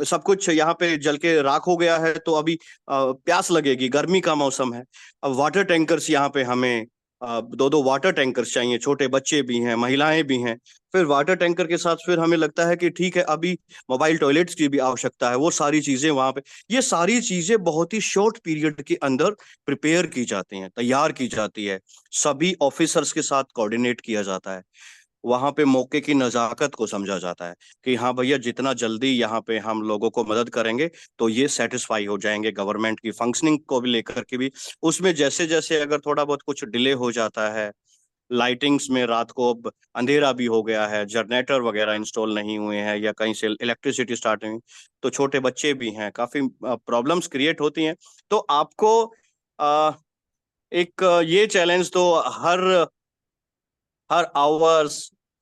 सब कुछ यहाँ पे जल के राख हो गया है, तो अभी प्यास लगेगी, गर्मी का मौसम है, अब वाटर टैंकर्स यहाँ पे हमें 2-2 वाटर टैंकर्स चाहिए, छोटे बच्चे भी हैं, महिलाएं भी हैं। फिर वाटर टैंकर के साथ फिर हमें लगता है कि ठीक है, अभी मोबाइल टॉयलेट्स की भी आवश्यकता है, वो सारी चीजें वहां पे, ये सारी चीजें बहुत ही शॉर्ट पीरियड के अंदर प्रिपेयर की जाती हैं, तैयार की जाती है, सभी ऑफिसर्स के साथ कोऑर्डिनेट किया जाता है, वहां पे मौके की नजाकत को समझा जाता है कि हाँ भैया जितना जल्दी यहाँ पे हम लोगों को मदद करेंगे तो ये सेटिस्फाई हो जाएंगे, गवर्नमेंट की फंक्शनिंग को भी लेकर के भी। उसमें जैसे जैसे अगर थोड़ा बहुत कुछ डिले हो जाता है, लाइटिंग्स में रात को अब अंधेरा भी हो गया है, जनरेटर वगैरह इंस्टॉल नहीं हुए हैं, या कहीं से इलेक्ट्रिसिटी स्टार्ट नहीं, तो छोटे बच्चे भी हैं, काफी प्रॉब्लम्स क्रिएट होती हैं। तो आपको एक ये चैलेंज तो हर हर आवर्स,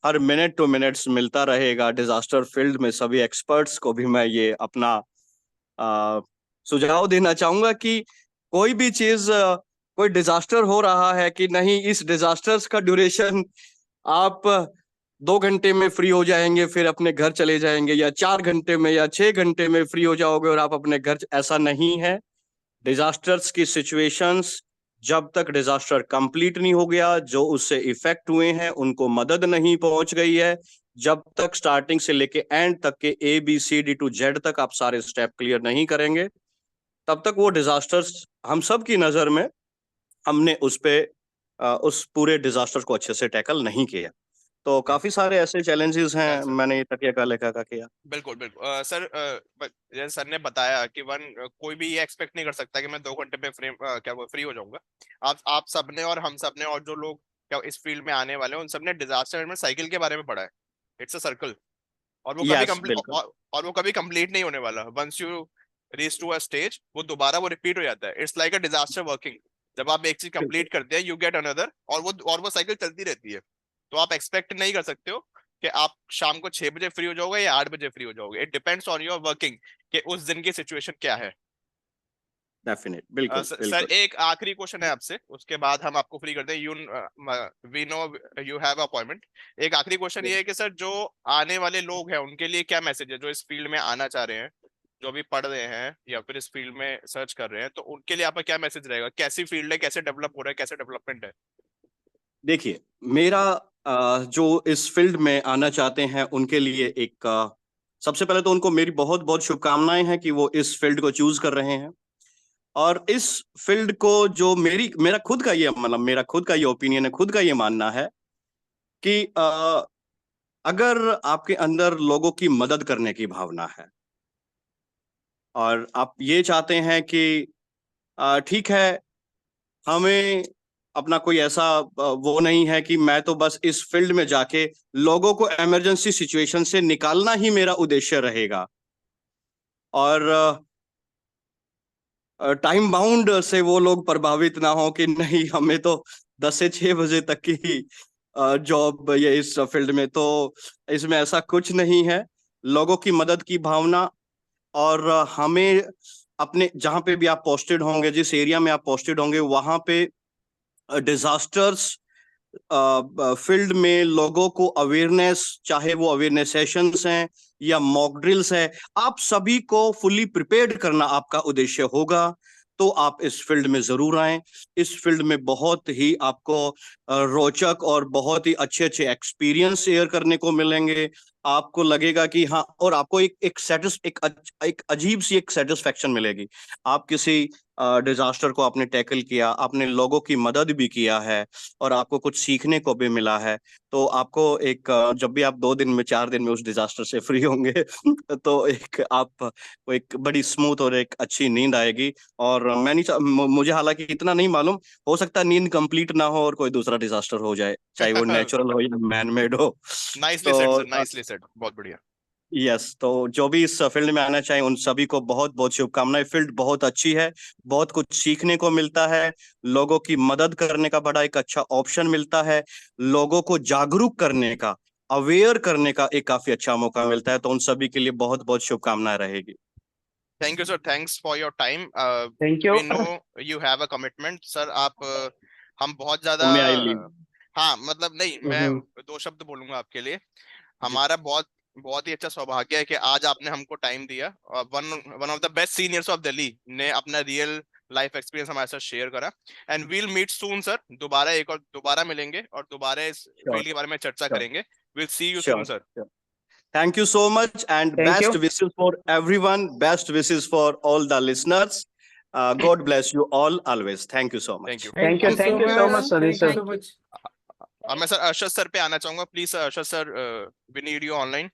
हर मिनट टू मिनट्स मिलता रहेगा। डिजास्टर फील्ड में सभी एक्सपर्ट्स को भी मैं ये अपना सुझाव देना चाहूंगा कि कोई भी चीज, कोई डिजास्टर हो रहा है कि नहीं, इस डिजास्टर्स का ड्यूरेशन आप 2 घंटे में फ्री हो जाएंगे फिर अपने घर चले जाएंगे, या 4 घंटे में या 6 घंटे में फ्री हो जाओगे और आप अपने घर, ऐसा नहीं है। डिजास्टर्स की सिचुएशंस, जब तक डिजास्टर कंप्लीट नहीं हो गया, जो उससे इफेक्ट हुए हैं उनको मदद नहीं पहुंच गई है, जब तक स्टार्टिंग से लेके एंड तक के ABCD to Z तक आप सारे स्टेप क्लियर नहीं करेंगे, तब तक वो डिजास्टर्स हम सब की नजर में हमने उस पूरे डिजास्टर को अच्छे से टैकल नहीं किया। तो काफी सारे ऐसे चैलेंजेस हैं, मैंने ये तकिया का लेखा का किया। बिल्कुल बिल्कुल सर, जैसे सर ने बताया कि कोई भी ये एक्सपेक्ट नहीं कर सकता कि मैं 2 घंटे में फ्री हो जाऊंगा। आप सबने और हम सबने और जो लोग क्या इस फील्ड में आने वाले हैं, उन सबने डिजास्टर में साइकिल के बारे में पढ़ा है। इट्स अ सर्कल, और वो कभी कंप्लीट और वो कभी कंप्लीट नहीं होने वाला। Once you reach to a stage, वो दोबारा वो रिपीट हो जाता है। It's like a disaster working. जब आप एक चीज कंप्लीट करते हैं, यू गेट अनदर, और वो साइकिल चलती रहती है। तो आप एक्सपेक्ट नहीं कर सकते हो कि आप शाम को 6 बजे फ्री हो जाओगे या 8 बजे फ्री हो जाओगे। It depends on your working कि उस दिन की सिचुएशन क्या है। डेफिनेट, बिल्कुल सर एक आखिरी क्वेश्चन है आपसे, उसके बाद हम आपको फ्री करते हैं। We know you have appointment. एक आखिरी क्वेश्चन ये है कि सर जो आने वाले लोग हैं उनके लिए क्या मैसेज है, जो इस फील्ड में आना चाह रहे हैं, जो भी पढ़ रहे हैं या फिर इस फील्ड में सर्च कर रहे हैं, तो उनके लिए आपका क्या मैसेज रहेगा? कैसी फील्ड है, कैसे डेवलप हो रहा है, कैसे डेवलपमेंट है? देखिए, मेरा जो इस फील्ड में आना चाहते हैं उनके लिए एक सबसे पहले तो उनको मेरी बहुत बहुत शुभकामनाएं हैं कि वो इस फील्ड को चूज कर रहे हैं। और इस फील्ड को जो मेरा खुद का ये ओपिनियन है, खुद का ये मानना है कि अगर आपके अंदर लोगों की मदद करने की भावना है और आप ये चाहते हैं कि ठीक है, हमें अपना कोई ऐसा वो नहीं है कि मैं तो बस इस फील्ड में जाके लोगों को इमरजेंसी सिचुएशन से निकालना ही मेरा उद्देश्य रहेगा, और टाइम बाउंड से वो लोग प्रभावित ना हो कि नहीं, हमें तो 10 से 6 बजे तक की ही जॉब या इस फील्ड में, तो इसमें ऐसा कुछ नहीं है। लोगों की मदद की भावना, और हमें अपने जहां पे भी आप पोस्टेड होंगे, जिस एरिया में आप पोस्टेड होंगे, वहां पे डिजास्टर्स फील्ड में लोगों को अवेयरनेस, चाहे वो अवेयरनेस सेशंस हैं या मॉक ड्रिल्स है, आप सभी को फुली प्रिपेयर्ड करना आपका उद्देश्य होगा। तो आप इस फील्ड में जरूर आए। इस फील्ड में बहुत ही आपको रोचक और बहुत ही अच्छे अच्छे एक्सपीरियंस शेयर करने को मिलेंगे। आपको लगेगा कि हाँ, और आपको एक अजीब सी एक सेटिस्फेक्शन मिलेगी। आप किसी डिजास्टर को आपने टैकल किया, आपने लोगों की मदद भी किया है, और आपको कुछ सीखने को भी मिला है। तो आपको जब भी आप 2 दिन में 4 दिन में उस डिजास्टर से फ्री होंगे तो एक बड़ी स्मूथ और एक अच्छी नींद आएगी। और मैं नहीं मुझे हालांकि इतना नहीं मालूम, हो सकता है नींद कंप्लीट ना हो और कोई दूसरा डिजास्टर हो जाए, चाहे वो नेचुरल हो या मैन मेड हो। नाइसली सेड सर, तो नाइसली सेड, बहुत बढ़िया। यस, तो जो भी इस फील्ड में आना चाहे उन सभी को बहुत बहुत शुभकामनाएं। फील्ड बहुत अच्छी है, बहुत कुछ सीखने को मिलता है, लोगों की मदद करने का बड़ा एक अच्छा ऑप्शन मिलता है, लोगों को जागरूक करने का, अवेयर करने का एक काफी अच्छा मौका मिलता है। तो उन सभी के लिए बहुत बहुत शुभकामनाएं रहेगी। Thank you sir, thanks for your time. Thank you. We know you have a commitment sir. आप हम बहुत ज्यादा मे आई लीव? हाँ मतलब नहीं, मैं 2 शब्द बोलूंगा आपके लिए। हमारा बहुत बहुत ही अच्छा सौभाग्य है कि आज आपने हमको टाइम दिया। One one of the best seniors of Delhi ने अपना रियल लाइफ एक्सपीरियंस हमारे साथ शेयर करा। And we'll meet soon sir, दोबारा मिलेंगे और दोबारा इस फील्ड के बारे में चर्चा करेंगे। Will see you soon sure, sir. Sure. Thank you so much, and thank you. best wishes for everyone. Best wishes for all the listeners. God bless you all always. Thank you so thank much. You. Thank you so much, Sudhir Thank you sir. so much. अब मैं sir Arshad sir पे आना चाहूंगा। Please Arshad sir, we need you online.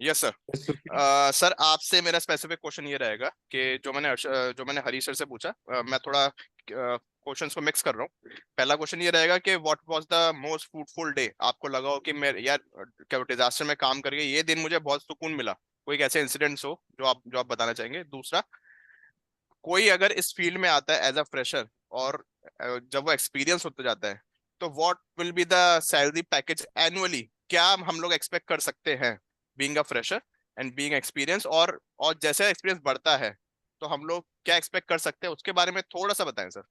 Yes sir. Sir आपसे मेरा specific question ये रहेगा कि जो मैंने हरीश सर से पूछा, मैं थोड़ा क्वेश्चंस को मिक्स कर रहा हूँ। पहला क्वेश्चन ये रहेगा कि what was the most fruitful day, आपको लगा हो कि मैं यार क्या डिजास्टर में काम करके ये दिन मुझे बहुत सुकून मिला, कोई ऐसे इंसिडेंट्स हो जो आप बताना चाहेंगे। दूसरा, कोई अगर इस फील्ड में आता है एज अ फ्रेशर और जब वो एक्सपीरियंस होता जाता है, तो what will be the salary package annually, क्या हम लोग एक्सपेक्ट कर सकते हैं being a fresher and being experience, और जैसे एक्सपीरियंस बढ़ता है तो हम लोग क्या एक्सपेक्ट कर सकते हैं, उसके बारे में थोड़ा सा बताएं सर।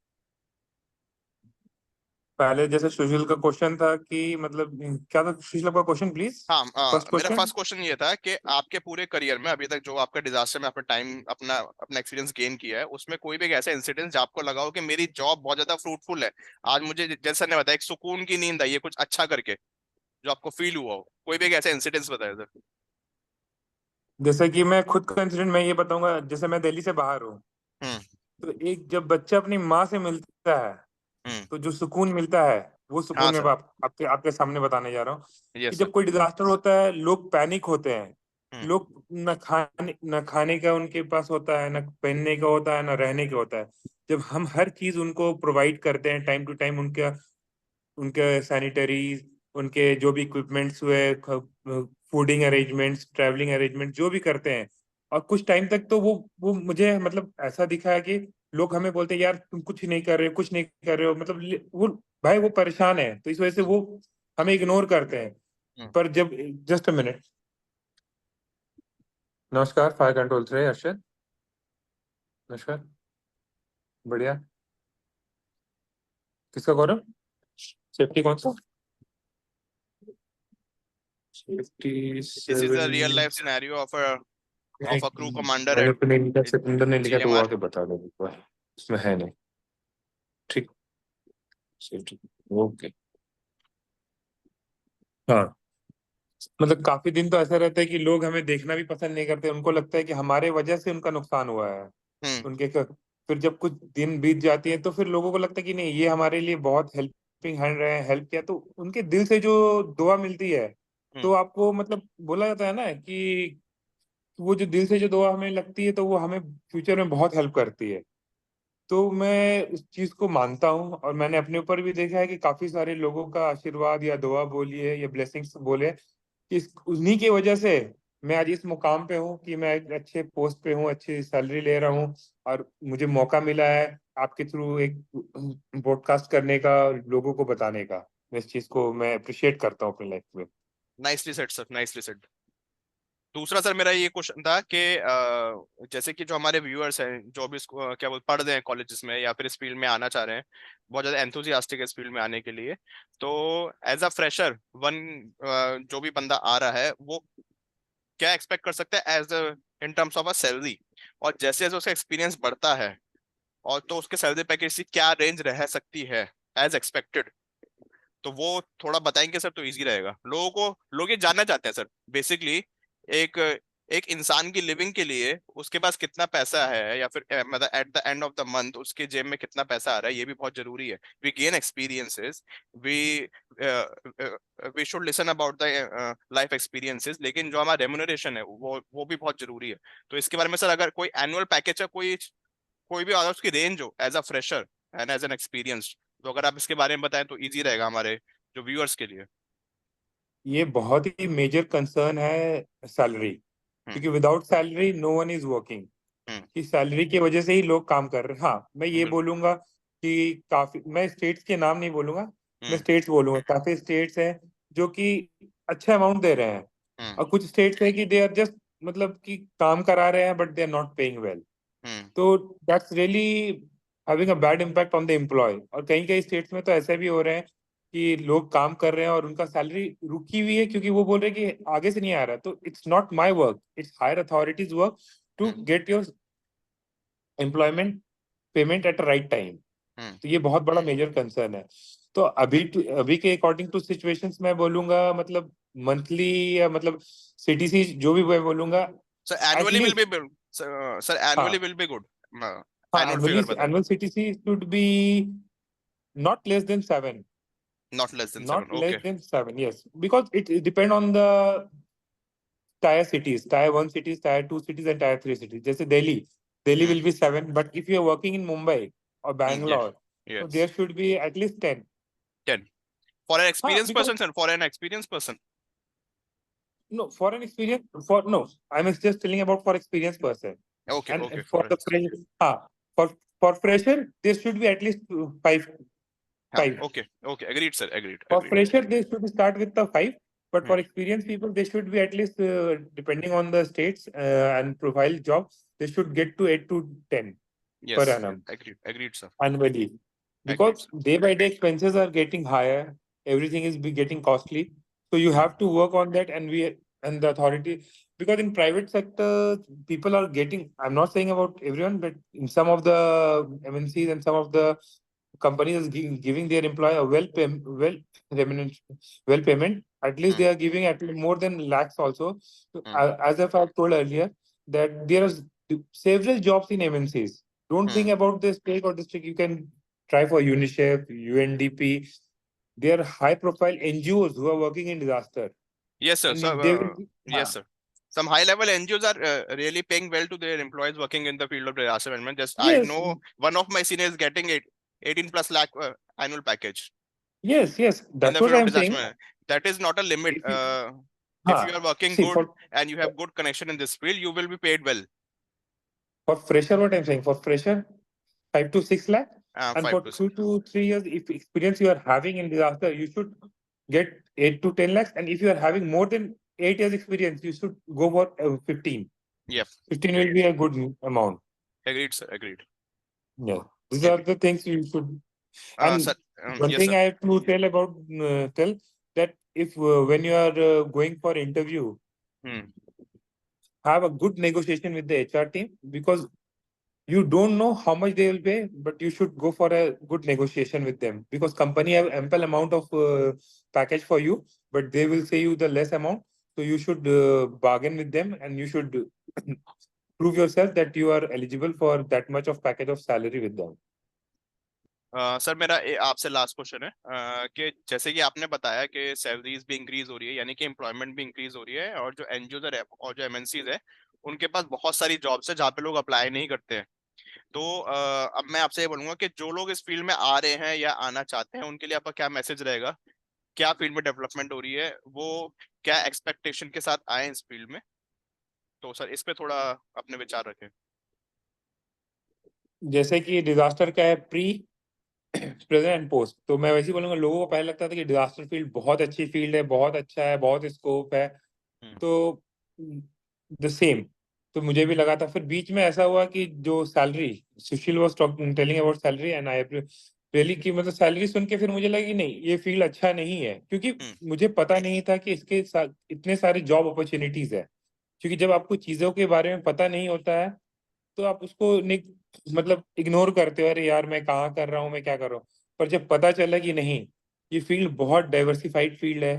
पहले जैसे सुशील का क्वेश्चन था कि मतलब क्या था सुशील का क्वेश्चन, प्लीज? हाँ, फर्स्ट मेरा क्वेश्चन। फर्स्ट क्वेश्चन ये था कि आपके पूरे करियर में अभी तक जो आपका डिजास्टर में आपने टाइम अपना अपना एक्सपीरियंस गेन किया है, उसमें कोई भी एक ऐसा इंसिडेंस जो आपको लगा हो कि मेरी जॉब बहुत ज्यादा फ्रूटफुल है, आज मुझे जैसा ने बताया एक सुकून की नींद आई है कुछ अच्छा करके, जो आपको फील हुआ हो, कोई भी एक ऐसा इंसिडेंस बताया सर। जैसे कि मैं खुद का इंसिडेंट मैं ये बताऊंगा, जैसे मैं दिल्ली से बाहर हूँ, हम्म। तो एक जब बच्चा अपनी माँ से मिलता है हम्म। तो जो सुकून मिलता है, वो हाँ सुकून मैं सर। आपके आपके सामने बताने जा रहा हूँ। कि यस सर। जब कोई डिजास्टर होता है, लोग पैनिक होते हैं, हम्म। लोग न खाने का उनके पास होता है, न पहनने का होता है, न रहने का होता है। जब हम हर चीज उनको प्रोवाइड करते हैं टाइम टू टाइम, उनके उनके सैनिटरीज, उनके जो भी इक्विपमेंट्स हुए, फूडिंग अरेंजमेंट्स, ट्रैवलिंग अरेंजमेंट जो भी करते हैं, और कुछ टाइम तक तो वो मुझे मतलब ऐसा दिखा है कि लोग हमें बोलते हैं यार तुम कुछ नहीं कर रहे हो, कुछ नहीं कर रहे हो, मतलब वो भाई वो परेशान है, तो इस वजह से वो हमें इग्नोर करते हैं। पर जब जस्ट अ मिनट। नमस्कार, फायर कंट्रोल से अर्शद। नमस्कार, बढ़िया। किसका गौरव? सेफ्टी कौन सा? Safety this is a real life scenario of a crew commander मैंने एट तो नहीं लिखा, सिकंदर ने लिखा, तो वो GMR। आके बता दो एक बार। इसमें है नहीं। ठीक, सेफ्टी, ओके। हाँ, मतलब काफी दिन तो ऐसा रहता है कि लोग हमें देखना भी पसंद नहीं करते, उनको लगता है कि हमारे वजह से उनका नुकसान हुआ है। हम्म। फिर जब कुछ दिन बीत जाती है तो फिर लोगों को लगता है कि नहीं, ये हमारे लिए बहुत हेल्पिंग हैंड रहे हैं, हेल्प किया, तो उनके दिल से जो दुआ मिलती है, तो आपको मतलब बोला जाता है ना कि वो जो दिल से जो दुआ हमें लगती है, तो वो हमें फ्यूचर में बहुत हेल्प करती है। तो मैं उस चीज को मानता हूँ, और मैंने अपने ऊपर भी देखा है कि काफी सारे लोगों का आशीर्वाद या दुआ बोलिए या ब्लेसिंग्स बोले, कि उन्हीं की वजह से मैं आज इस मुकाम पे हूँ कि मैं एक अच्छे पोस्ट पे हूँ, अच्छी सैलरी ले रहा हूँ, और मुझे मौका मिला है आपके थ्रू एक पॉडकास्ट करने का, लोगों को बताने का। इस चीज को मैं अप्रिशिएट करता हूँ अपनी लाइफ में। Nicely said sir, nicely said. दूसरा सर मेरा ये क्वेश्चन था कि जैसे कि जो हमारे व्यूअर्स हैं जो भी क्या बोल पढ़ रहे हैं कॉलेजेस में या फिर इस फील्ड में आना चाह रहे हैं, बहुत ज्यादा एंथुजियास्टिक है इस फील्ड में आने के लिए, तो एज अ फ्रेशर वन जो भी बंदा आ रहा है वो क्या एक्सपेक्ट कर सकता है as in terms of a salary, और जैसे जैसे उसका एक्सपीरियंस बढ़ता है और तो उसके सैलरी पैकेज की क्या रेंज रह सकती है एज एक्सपेक्टेड, तो वो थोड़ा बताएंगे सर तो इजी रहेगा। लोग ये जानना चाहते हैं सर बेसिकली, एक एक इंसान की लिविंग के लिए उसके पास कितना पैसा है, या फिर मतलब at the end of the month उसके जेब में कितना पैसा आ रहा है, ये भी बहुत जरूरी है। We gain experiences, we we should listen about the life experiences, लेकिन जो हमारा रेम्युनरेशन है वो भी बहुत जरूरी है। तो इसके बारे में सर अगर कोई एनुअल पैकेज है, कोई कोई भी अगर उसकी रेंज हो as a fresher and as an experienced, तो अगर आप इसके बारे में बताएं तो इजी रहेगा हमारे जो व्यूअर्स के लिए। ये बहुत ही मेजर कंसर्न है सैलरी, हम्म। क्योंकि without salary no one is working. Hmm. कि सैलरी की वजह से ही लोग काम कर रहे हैं। हाँ, मैं ये बिल्कुल। बोलूंगा कि काफी, मैं स्टेट्स के नाम नहीं बोलूंगा, मैं हम्म। स्टेट्स बोलूंगा, काफी स्टेट्स हैं जो कि अच्छा अमाउंट दे रहे हैं, हम्म। और कुछ स्टेट्स है कि दे आर जस्ट, मतलब कि काम करा रहे हैं but they are not paying well. Hmm. तो that's really having a bad impact on the employ. और कई कई स्टेट्स में तो ऐसे भी हो रहे हैं कि लोग काम कर रहे हैं और उनका सैलरी रुकी हुई है, क्योंकि वो बोल रहे हैं कि आगे से नहीं आ रहा। तो it's not my work, it's higher authorities work to hmm. Get your employment payment at right time. Hmm. तो ये बहुत बड़ा मेजर कंसर्न है। तो अभी के अकॉर्डिंग टू सिचुएशंस मैं बोलूंगा, मतलब मंथली, या मतलब सीटीसी जो भी मैं बोलूंगा, sir annually will at least, be, sir annually हाँ विल बी गुड, हाँ, एनुअल एनुअली फिगर बताएं। Annual CTC should be not less than 7, not less than not 7, less okay. than 7, yes, because it depend on the tier cities, tier 1 cities, tier 2 cities, and tier 3 cities. जैसे Delhi will be 7, but if you are working in Mumbai or yes, Bangalore, so yes, there should be at least 10. 10 for an हाँ, experience because person sir, for an experience person. no, for an experience, for no, I'm just telling about for experienced person, okay, okay and for for, the fresh, for fresher, there should be at least five, हाँ, five. Okay, okay, agreed sir, agreed, For agreed. fresher, they should start with the 5, but for hmm. experienced people, they should be at least, depending on the states and profile jobs, they should get to 8 to 10 per yes, annum agreed, agreed sir, annually. Agreed Because sir. day by day expenses are getting higher, everything is getting costly. So you have to work on that, and the authority, because in private sector, people are getting, I'm not saying about everyone, but in some of the MNCs and some of the companies is giving their employee a well remuneration, well payment. At least they are giving at least more than lakhs also. So, as if I've told earlier, that there are several jobs in MNCs. Don't think about the state or district. You can try for UNICEF, UNDP. They are high profile NGOs who are working in disaster. Yes, sir. And So, they will be, yes, sir. Some high-level NGOs are really paying well to their employees working in the field of disaster management. Just I yes, know one of my seniors getting 18 plus lakh annual package yes. in That's the what field of I'm disaster saying. management. That is not a limit. If you, If you are working see, good and you have good connection in this field, you will be paid well. for fresher, what I'm saying, for fresher, 5 to 6 lakh, and for 5%. 2 to 3 years, if experience you are having in disaster, you should get 8 to 10 lakhs. And if you are having more than 8 years experience, you should go for 15. Yep. 15 will be a good amount. Agreed, sir. Agreed. Yeah, these are the things you should. And Sir, one yes, thing sir. I have to tell that if when you are going for interview, have a good negotiation with the HR team, because you don't know how much they will pay, but you should go for a good negotiation with them, because company have ample amount of package for you, but they will say you the less amount. So you should bargain with them, and you should prove yourself that you are eligible for that much of package of salary with them. Sir मेरा आपसे last question है कि जैसे कि आपने बताया कि salaries भी इंक्रीज हो रही है, यानी कि एम्प्लॉयमेंट भी इंक्रीज हो रही है, और जो एनजीओ और जो एमएनसीज है उनके पास बहुत सारी जॉब्स है जहाँ पे लोग अप्लाई नहीं करते हैं। तो अब मैं आपसे ये बोलूंगा कि जो लोग इस फील्ड में आ रहे हैं या आना चाहते हैं उनके लिए आपका क्या मैसेज रहेगा? क्या फील्ड में डेवलपमेंट हो रही है, वो क्या एक्सपेक्टेशन के साथ आए इस फील्ड में, तो सर इस पे थोड़ा अपने विचार रखें। जैसे कि डिजास्टर का है प्री, प्रेजेंट एंड पोस्ट, तो मैं वैसे ही बोलूंगा, लोगों को पहले लगता था कि डिजास्टर फील्ड बहुत अच्छी फील्ड है, बहुत अच्छा है, बहुत स्कोप है, तो द सेम, तो मुझे भी लगा था। फिर बीच में ऐसा हुआ कि जो salary, Sushil was telling about salary and I really की, मतलब सैलरी सुन के फिर मुझे लगी नहीं, ये फील्ड अच्छा नहीं है, क्योंकि मुझे पता नहीं था कि इसके साथ इतने सारे जॉब अपॉर्चुनिटीज है। क्योंकि जब आपको चीजों के बारे में पता नहीं होता है तो आप उसको मतलब इग्नोर करते हो, अरे यार मैं कहाँ कर रहा हूँ, मैं क्या कर रहा हूँ। पर जब पता चला कि नहीं, ये फील्ड बहुत डाइवर्सिफाइड फील्ड है,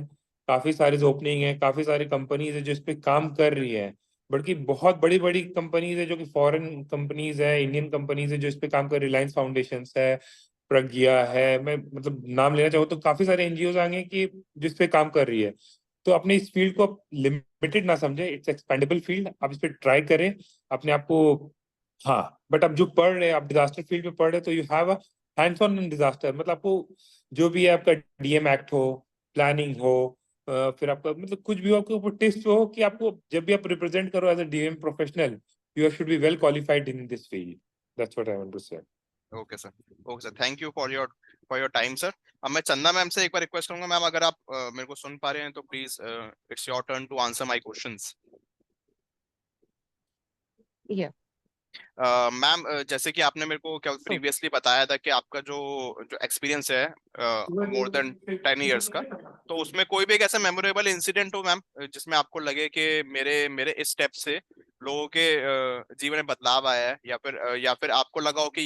काफी सारे ओपनिंग है, काफी सारी कंपनीज है जो इस पे काम कर रही है, बल्कि बहुत बड़ी बड़ी कंपनीज है जो कि फॉरेन कंपनीज है, इंडियन कंपनीज है जो इस पे काम कर, रिलायंस फाउंडेशन है, प्रज्ञा है, मैं मतलब नाम लेना चाहूँ तो काफी सारे एनजीओ आएंगे कि जिस पे काम कर रही है। तो अपने इस फील्ड को लिमिटेड ना समझे, इट्स एक्सपेंडेबल फील्ड, आप इस पे ट्राई करें अपने आप को। हाँ, बट अब जो पढ़ रहे हैं, आप डिजास्टर फील्ड में पढ़ रहे हैं, तो you have a hands on in disaster, मतलब आपको जो भी है, आपका डीएम एक्ट हो, प्लानिंग हो, फिर आपका मतलब कुछ भी हो, आपके ऊपर टेस्ट हो कि आपको जब भी आप रिप्रेजेंट करो as a DM professional, you should be well qualified in this field. That's what I want to say. Okay sir, okay sir, thank you for your time sir. अब मैं चंदा मैम से एक बार रिक्वेस्ट करूंगा, ma'am अगर आप मेरे को सुन पा रहे हैं तो please it's your turn to answer my questions. Yeah. Ma'am जैसे कि आपने मेरे को क्या So, प्रीवियसली बताया था कि आपका जो जो एक्सपीरियंस है मोर देन 10 years का, तो उसमें कोई भी एक ऐसा मेमोरेबल इंसिडेंट हो मैम जिसमें आपको लगे कि मेरे मेरे इस स्टेप से लोगों के जीवन में बदलाव आया है, या फिर आपको लगा हो कि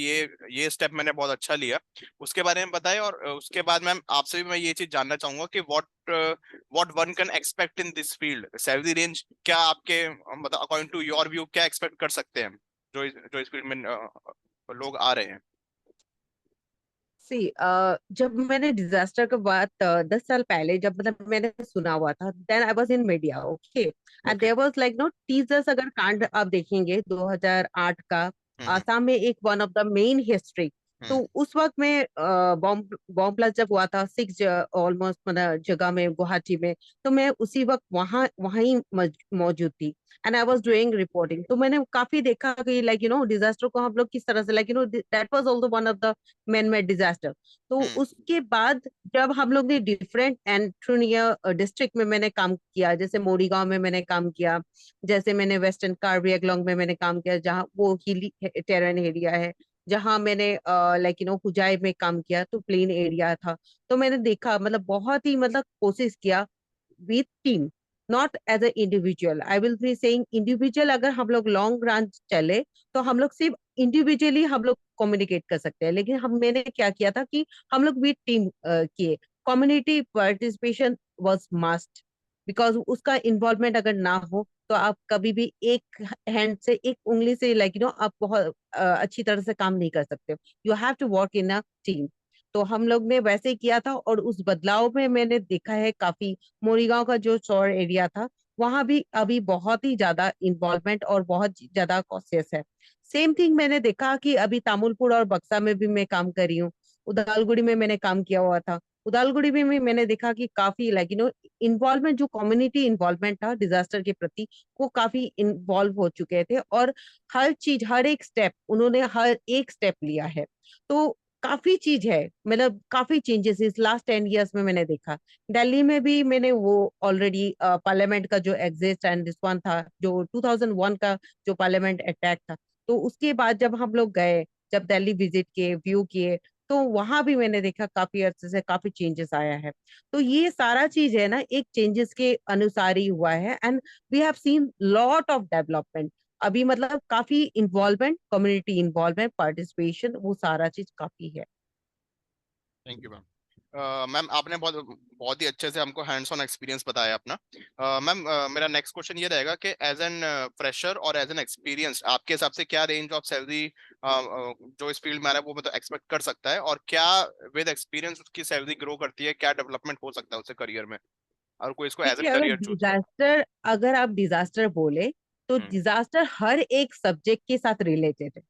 ये स्टेप मैंने बहुत अच्छा लिया, उसके बारे में बताएं। और उसके बाद मैम आपसे भी मैं ये चीज जानना चाहूंगा कि what one can expect in this field, salary range क्या आपके मतलब अकॉर्डिंग टू योर व्यू क्या एक्सपेक्ट कर सकते हैं जो इस फील्ड में लोग आ रहे हैं। सी जब मैंने डिजास्टर के बाद 10 साल पहले जब मतलब मैंने सुना हुआ था, then I was in media, okay, and okay. There was like no teasers, अगर कांड आप देखेंगे 2008 का, हम्म। आसाम में एक one of the main history. तो हम्म। उस वक्त में बॉम्ब बॉम्ब ब्लास्ट जब हुआ था 6 ऑलमोस्ट मतलब जगह में, गुवाहाटी में, तो मैं उसी वक्त वहां वहीं मौजूद थी, and I was okay. Doing reporting. तो मैंने काफी देखा कि लाइक डिजास्टर को हम लोग किस तरह से like that was also one of the man made disaster. तो हम्म। उसके बाद जब हम लोग ने डिफरेंट एंट्रोनिया डिस्ट्रिक्ट में मैंने काम किया, जैसे मोरीगांव में मैंने काम किया, जैसे मैंने वेस्टर्न कार्बी एंगलोंग में मैंने काम किया, जहाँ वो हिली टेरेन एरिया है, जहाँ मैंने लाइक हुजाई में काम किया, तो प्लेन एरिया था। तो मैंने देखा, मतलब बहुत ही मतलब कोशिश किया with team, not as a individual. I will be saying individual, अगर हम लोग लॉन्ग रन चले तो हम लोग सिर्फ इंडिविजुअली हम लोग कम्युनिकेट कर सकते हैं, लेकिन हम मैंने क्या किया था कि हम लोग भी टीम किए। Community participation was must, because उसका इन्वॉल्वमेंट अगर ना हो तो आप कभी भी एक हैंड से, एक उंगली से लाइक आप बहुत अच्छी तरह से काम नहीं कर सकते हो। You have to work in a team. तो हम लोग ने वैसे ही किया था, और उस बदलाव में मैंने देखा है काफी। मोरीगांव का जो शोर एरिया था, वहां भी अभी बहुत ही ज्यादा इन्वॉल्वमेंट और बहुत ज्यादा कॉन्शियस है। सेम थिंग मैंने देखा कि अभी तामुलपुर और बक्सा में भी मैं काम कर रही हूँ, उदालगुड़ी में मैंने काम किया हुआ था। उदालगुड़ी में भी मैंने देखा कि काफी लाइक इन्वॉल्वमेंट, जो कम्युनिटी इन्वॉल्वमेंट था डिजास्टर के प्रति, वो काफी इन्वॉल्व हो चुके थे, और हर चीज, हर एक स्टेप उन्होंने हर एक स्टेप लिया है। तो काफी चीज है, मतलब काफी चेंजेस इस लास्ट 10 years में मैंने देखा। दिल्ली में भी मैंने वो ऑलरेडी पार्लियामेंट का जो एग्जिस्ट एंड रिस्पॉन्स था, जो 2001 का जो पार्लियामेंट अटैक था, तो उसके बाद जब हम लोग गए, जब दिल्ली विजिट किए, व्यू किए, तो वहां भी मैंने देखा काफी अर्से से काफी चेंजेस आया है। तो ये सारा चीज है ना, एक चेंजेस के अनुसार ही हुआ है, and we have seen lot of development. अभी मतलब काफी इन्वॉल्वमेंट, कम्युनिटी इन्वॉल्वमेंट, पार्टिसिपेशन, वो सारा चीज काफी है। Thank you ma'am. मैम आपने बहुत बहुत ही अच्छे से हमको हैंड्स ऑन एक्सपीरियंस बताया अपना। मैम मेरा नेक्स्ट क्वेश्चन ये रहेगा कि एज एन फ्रेशर और एज एन एक्सपीरियंस आपके हिसाब से क्या रेंज ऑफ सैलरी जो इस फील्ड में आ रहा है वो मतलब एक्सपेक्ट कर सकता है, और क्या विद एक्सपीरियंस उसकी सैलरी ग्रो करती है, क्या डेवलपमेंट हो सकता है उससे करियर में, और कोई इसको एज एन देखिए, अगर करियर चूज करे। डिजास्टर, अगर आप डिजास्टर बोले, तो हम्म। डिजास्टर हर एक सब्जेक्ट के साथ रिलेटेड है।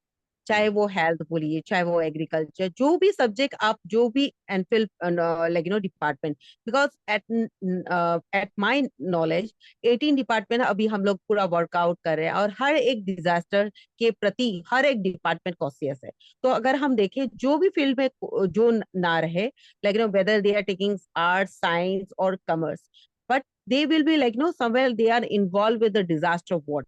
चाहे वो हेल्थ बोलिए, चाहे वो एग्रीकल्चर, जो भी सब्जेक्ट आप जो भी एनफिल like department, because at my knowledge 18 department अभी हम लोग पूरा वर्कआउट कर रहे हैं, और हर एक डिजास्टर के प्रति हर एक डिपार्टमेंट कॉन्शियस है। तो अगर हम देखें जो भी फील्ड में जो ना रहे, like whether they are taking arts, science और commerce, but they will be like somewhere they are involve with the disaster what.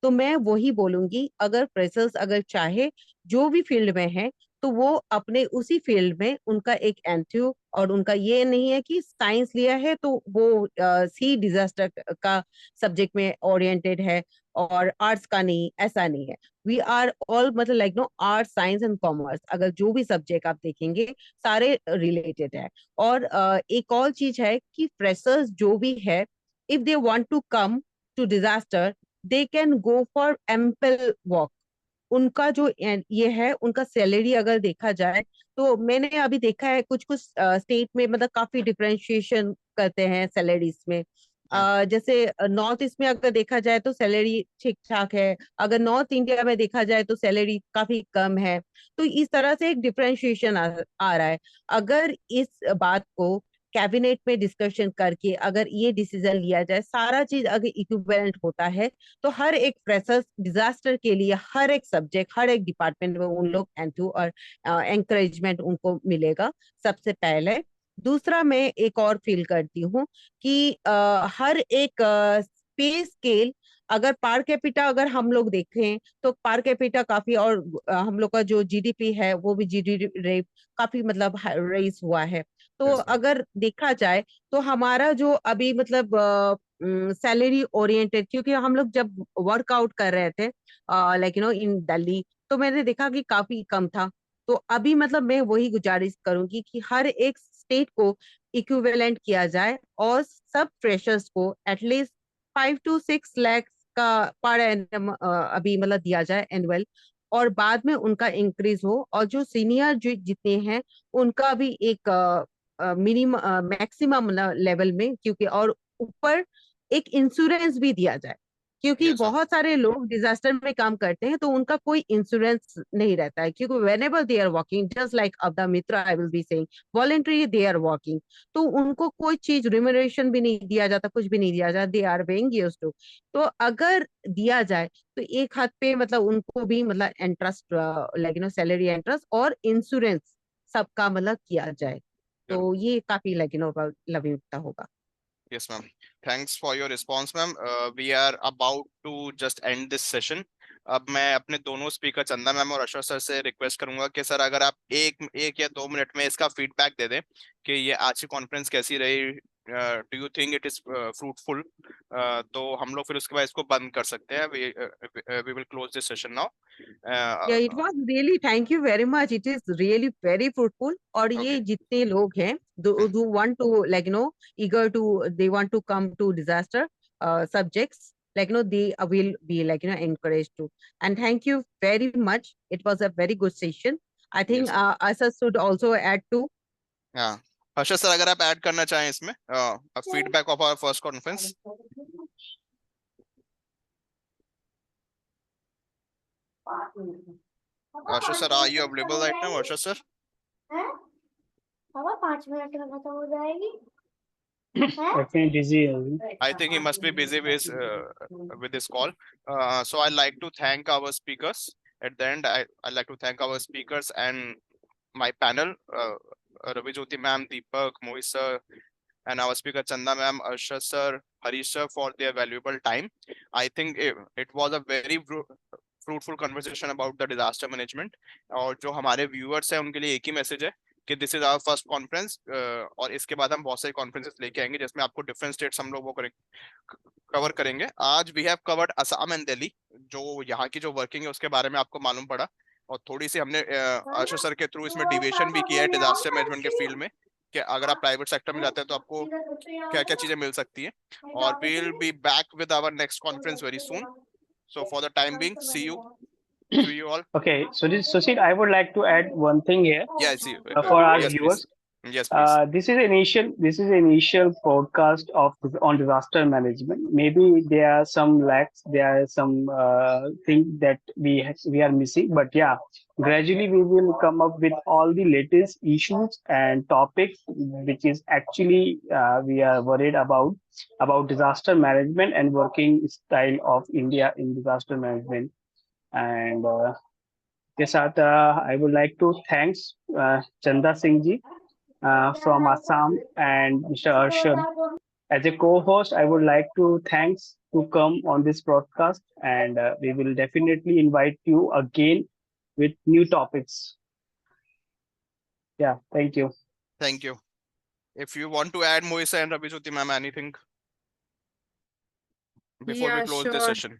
तो मैं वही बोलूंगी, अगर फ्रेशर्स अगर चाहे जो भी फील्ड में है, तो वो अपने उसी फील्ड में उनका एक एंट्री, और उनका ये नहीं है कि साइंस लिया है तो वो सी डिजास्टर का सब्जेक्ट में ओरिएंटेड है और आर्ट्स का नहीं, ऐसा नहीं है। वी आर ऑल मतलब like arts, science and commerce, अगर जो भी सब्जेक्ट आप देखेंगे सारे रिलेटेड है। और एक और चीज है कि फ्रेशर्स जो भी है, if they want to come to disaster, they can go for ample work. उनका जो ये है, उनका सैलरी अगर देखा जाए, तो मैंने अभी देखा है कुछ कुछ स्टेट में मतलब काफी डिफरेंशिएशन करते हैं सैलरीज में। जैसे नॉर्थ ईस्ट में अगर देखा जाए तो सैलरी ठीक ठाक है, अगर नॉर्थ इंडिया में देखा जाए तो सैलरी काफी कम है। तो इस तरह से एक डिफरेंशिएशन आ रहा है। अगर इस बात को कैबिनेट में डिस्कशन करके अगर ये डिसीजन लिया जाए, सारा चीज अगर इक्विवेलेंट होता है, तो हर एक फ्रेशर्स डिजास्टर के लिए हर एक सब्जेक्ट, हर एक डिपार्टमेंट में उन लोग एंट्री और एंकरेजमेंट उनको मिलेगा, सबसे पहले। दूसरा, मैं एक और फील करती हूँ कि हर एक पे स्केल, अगर पर कैपिटा अगर हम लोग देखें तो पर कैपिटा काफी, और हम लोग का जो जीडीपी है वो भी जीडीपी रेट काफी मतलब रेस हुआ है। तो अगर देखा जाए तो हमारा जो अभी मतलब सैलरी ओरिएंटेड, क्योंकि हम लोग जब वर्कआउट कर रहे थे लाइक इन दिल्ली, तो मैंने देखा कि काफी कम था। तो अभी मतलब मैं वही गुजारिश करूंगी कि हर एक स्टेट को इक्विवेलेंट किया जाए, और सब फ्रेशर्स को एटलीस्ट 5 to 6 लाख का पर एनम अभी मतलब दिया जाए एनुअल, और बाद में उनका इंक्रीज हो। और जो सीनियर जो जितने हैं उनका भी एक मिनिमम मैक्सिमम लेवल में, क्योंकि और ऊपर एक इंश्योरेंस भी दिया जाए, क्योंकि Yes, ma'am. बहुत सारे लोग डिजास्टर में काम करते हैं तो उनका कोई इंश्योरेंस नहीं रहता है, क्योंकि whenever they are working just like Abda Mitra I will be saying voluntarily they are working, तो उनको कोई चीज रिम्यूनरेशन भी नहीं दिया जाता, कुछ भी नहीं दिया जाता, they are being used to. तो अगर दिया जाए तो एक हाथ पे मतलब उनको भी मतलब इंटरेस्ट लाइक सैलरी इंटरेस्ट और इंश्योरेंस सबका मतलब किया जाए, तो ये काफी लाइक लवयुक्त होगा। Yes, ma'am. Thanks for your response, ma'am. We are about to just end this session. अब मैं अपने दोनों स्पीकर चंदा मैम और अशोक सर से रिक्वेस्ट करूंगा कि सर अगर आप एक या 2 मिनट में इसका फीडबैक दे दें कि ये आज की कॉन्फ्रेंस कैसी रही, do you think it is fruitful, तो हम लोग फिर उसके बाद इसको बंद कर सकते हैं। We will close this session now. Yeah, it was really, thank you very much. It is really very fruitful. और ये जितने लोग हैं do want to like eager to, they want to come to disaster subjects, like they will be like encouraged to. And thank you very much. It was a very good session. I think Asa should also add to. हाँ, Harshad sir अगर आप add करना चाहें इसमें feedback of our first conference. Arshad sir, are you available right now, Arshad sir? पापा 5 minute में खत्म हो जाएगी। I think busy है अभी। I think he must be busy with this call. So I'd like to thank our speakers. At the end, I'd like to thank our speakers and my panel, Ravi Jyoti ma'am, Deepak, Mohit sir, and our speaker Chanda ma'am, Arshad sir, Harish sir for their valuable time. I think it was a very fruitful conversation about the disaster management. और जो हमारे viewers हैं उनके लिए एक ही message है कि this is our first conference, और इसके बाद हम बहुत सारी कॉन्फ्रेंसेस लेके आएंगे जिसमें आपको डिफरेंट स्टेट्स हम लोग वो कवर करेंगे। आज we have covered Assam and Delhi, जो यहाँ की जो वर्किंग है उसके बारे में आपको मालूम पड़ा, और थोड़ी सी हमने आशु सर के थ्रू इसमें डिविएशन भी किया है डिजास्टर मैनेजमेंट के फील्ड में, कि अगर आप प्राइवेट सेक्टर में जाते हैं तो आपको क्या क्या चीजें मिल सकती है। और we will be back with our next conference very soon. So for the time being, see you all. Okay, so Sushil, I would like to add one thing here Yeah, see. for our Yes, viewers. please. Yes, please. This is initial podcast on disaster management. Maybe there are some lacks, there are some things that we are missing, but yeah, gradually we will come up with all the latest issues and topics which is actually we are worried about disaster management and working style of India in disaster management. And yes, I would like to thanks Chanda Singh ji from Assam and Mr. Arshad. As a co-host, I would like to thanks to come on this broadcast, and we will definitely invite you again with new topics. Yeah, thank you. Thank you. If you want to add, Moisa and Rabijyoti ma'am, anything before we Yeah, close this sure. session?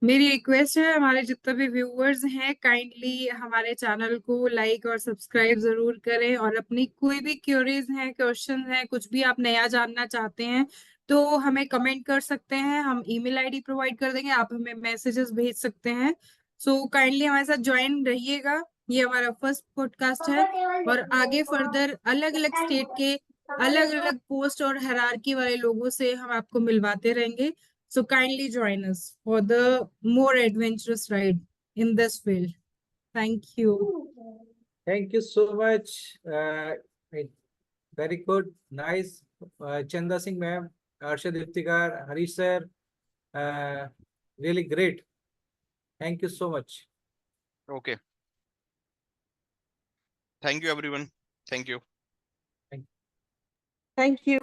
मेरी request है, हमारे जितने भी viewers हैं kindly हमारे channel को like और subscribe जरूर करें, और अपनी कोई भी क्यूरीज हैं, क्वेश्चन हैं, कुछ भी आप नया जानना चाहते हैं तो हमें कमेंट कर सकते हैं, हम ईमेल आईडी प्रोवाइड कर देंगे, आप हमें मैसेजेस भेज सकते हैं। सो काइंडली हमारे साथ ज्वाइन रहिएगा। ये हमारा फर्स्ट पॉडकास्ट है, और आगे फर्दर अलग अलग स्टेट के अलग अलग पोस्ट और हायरार्की वाले लोगों से हम आपको मिलवाते रहेंगे। So kindly join us for the more adventurous ride in this field. Thank you. Thank you so much. Very good, nice. Chanda Singh ma'am, Arshad Iftikhar, Harish sir, really great. Thank you so much. Okay. Thank you, everyone. Thank you. Thank you.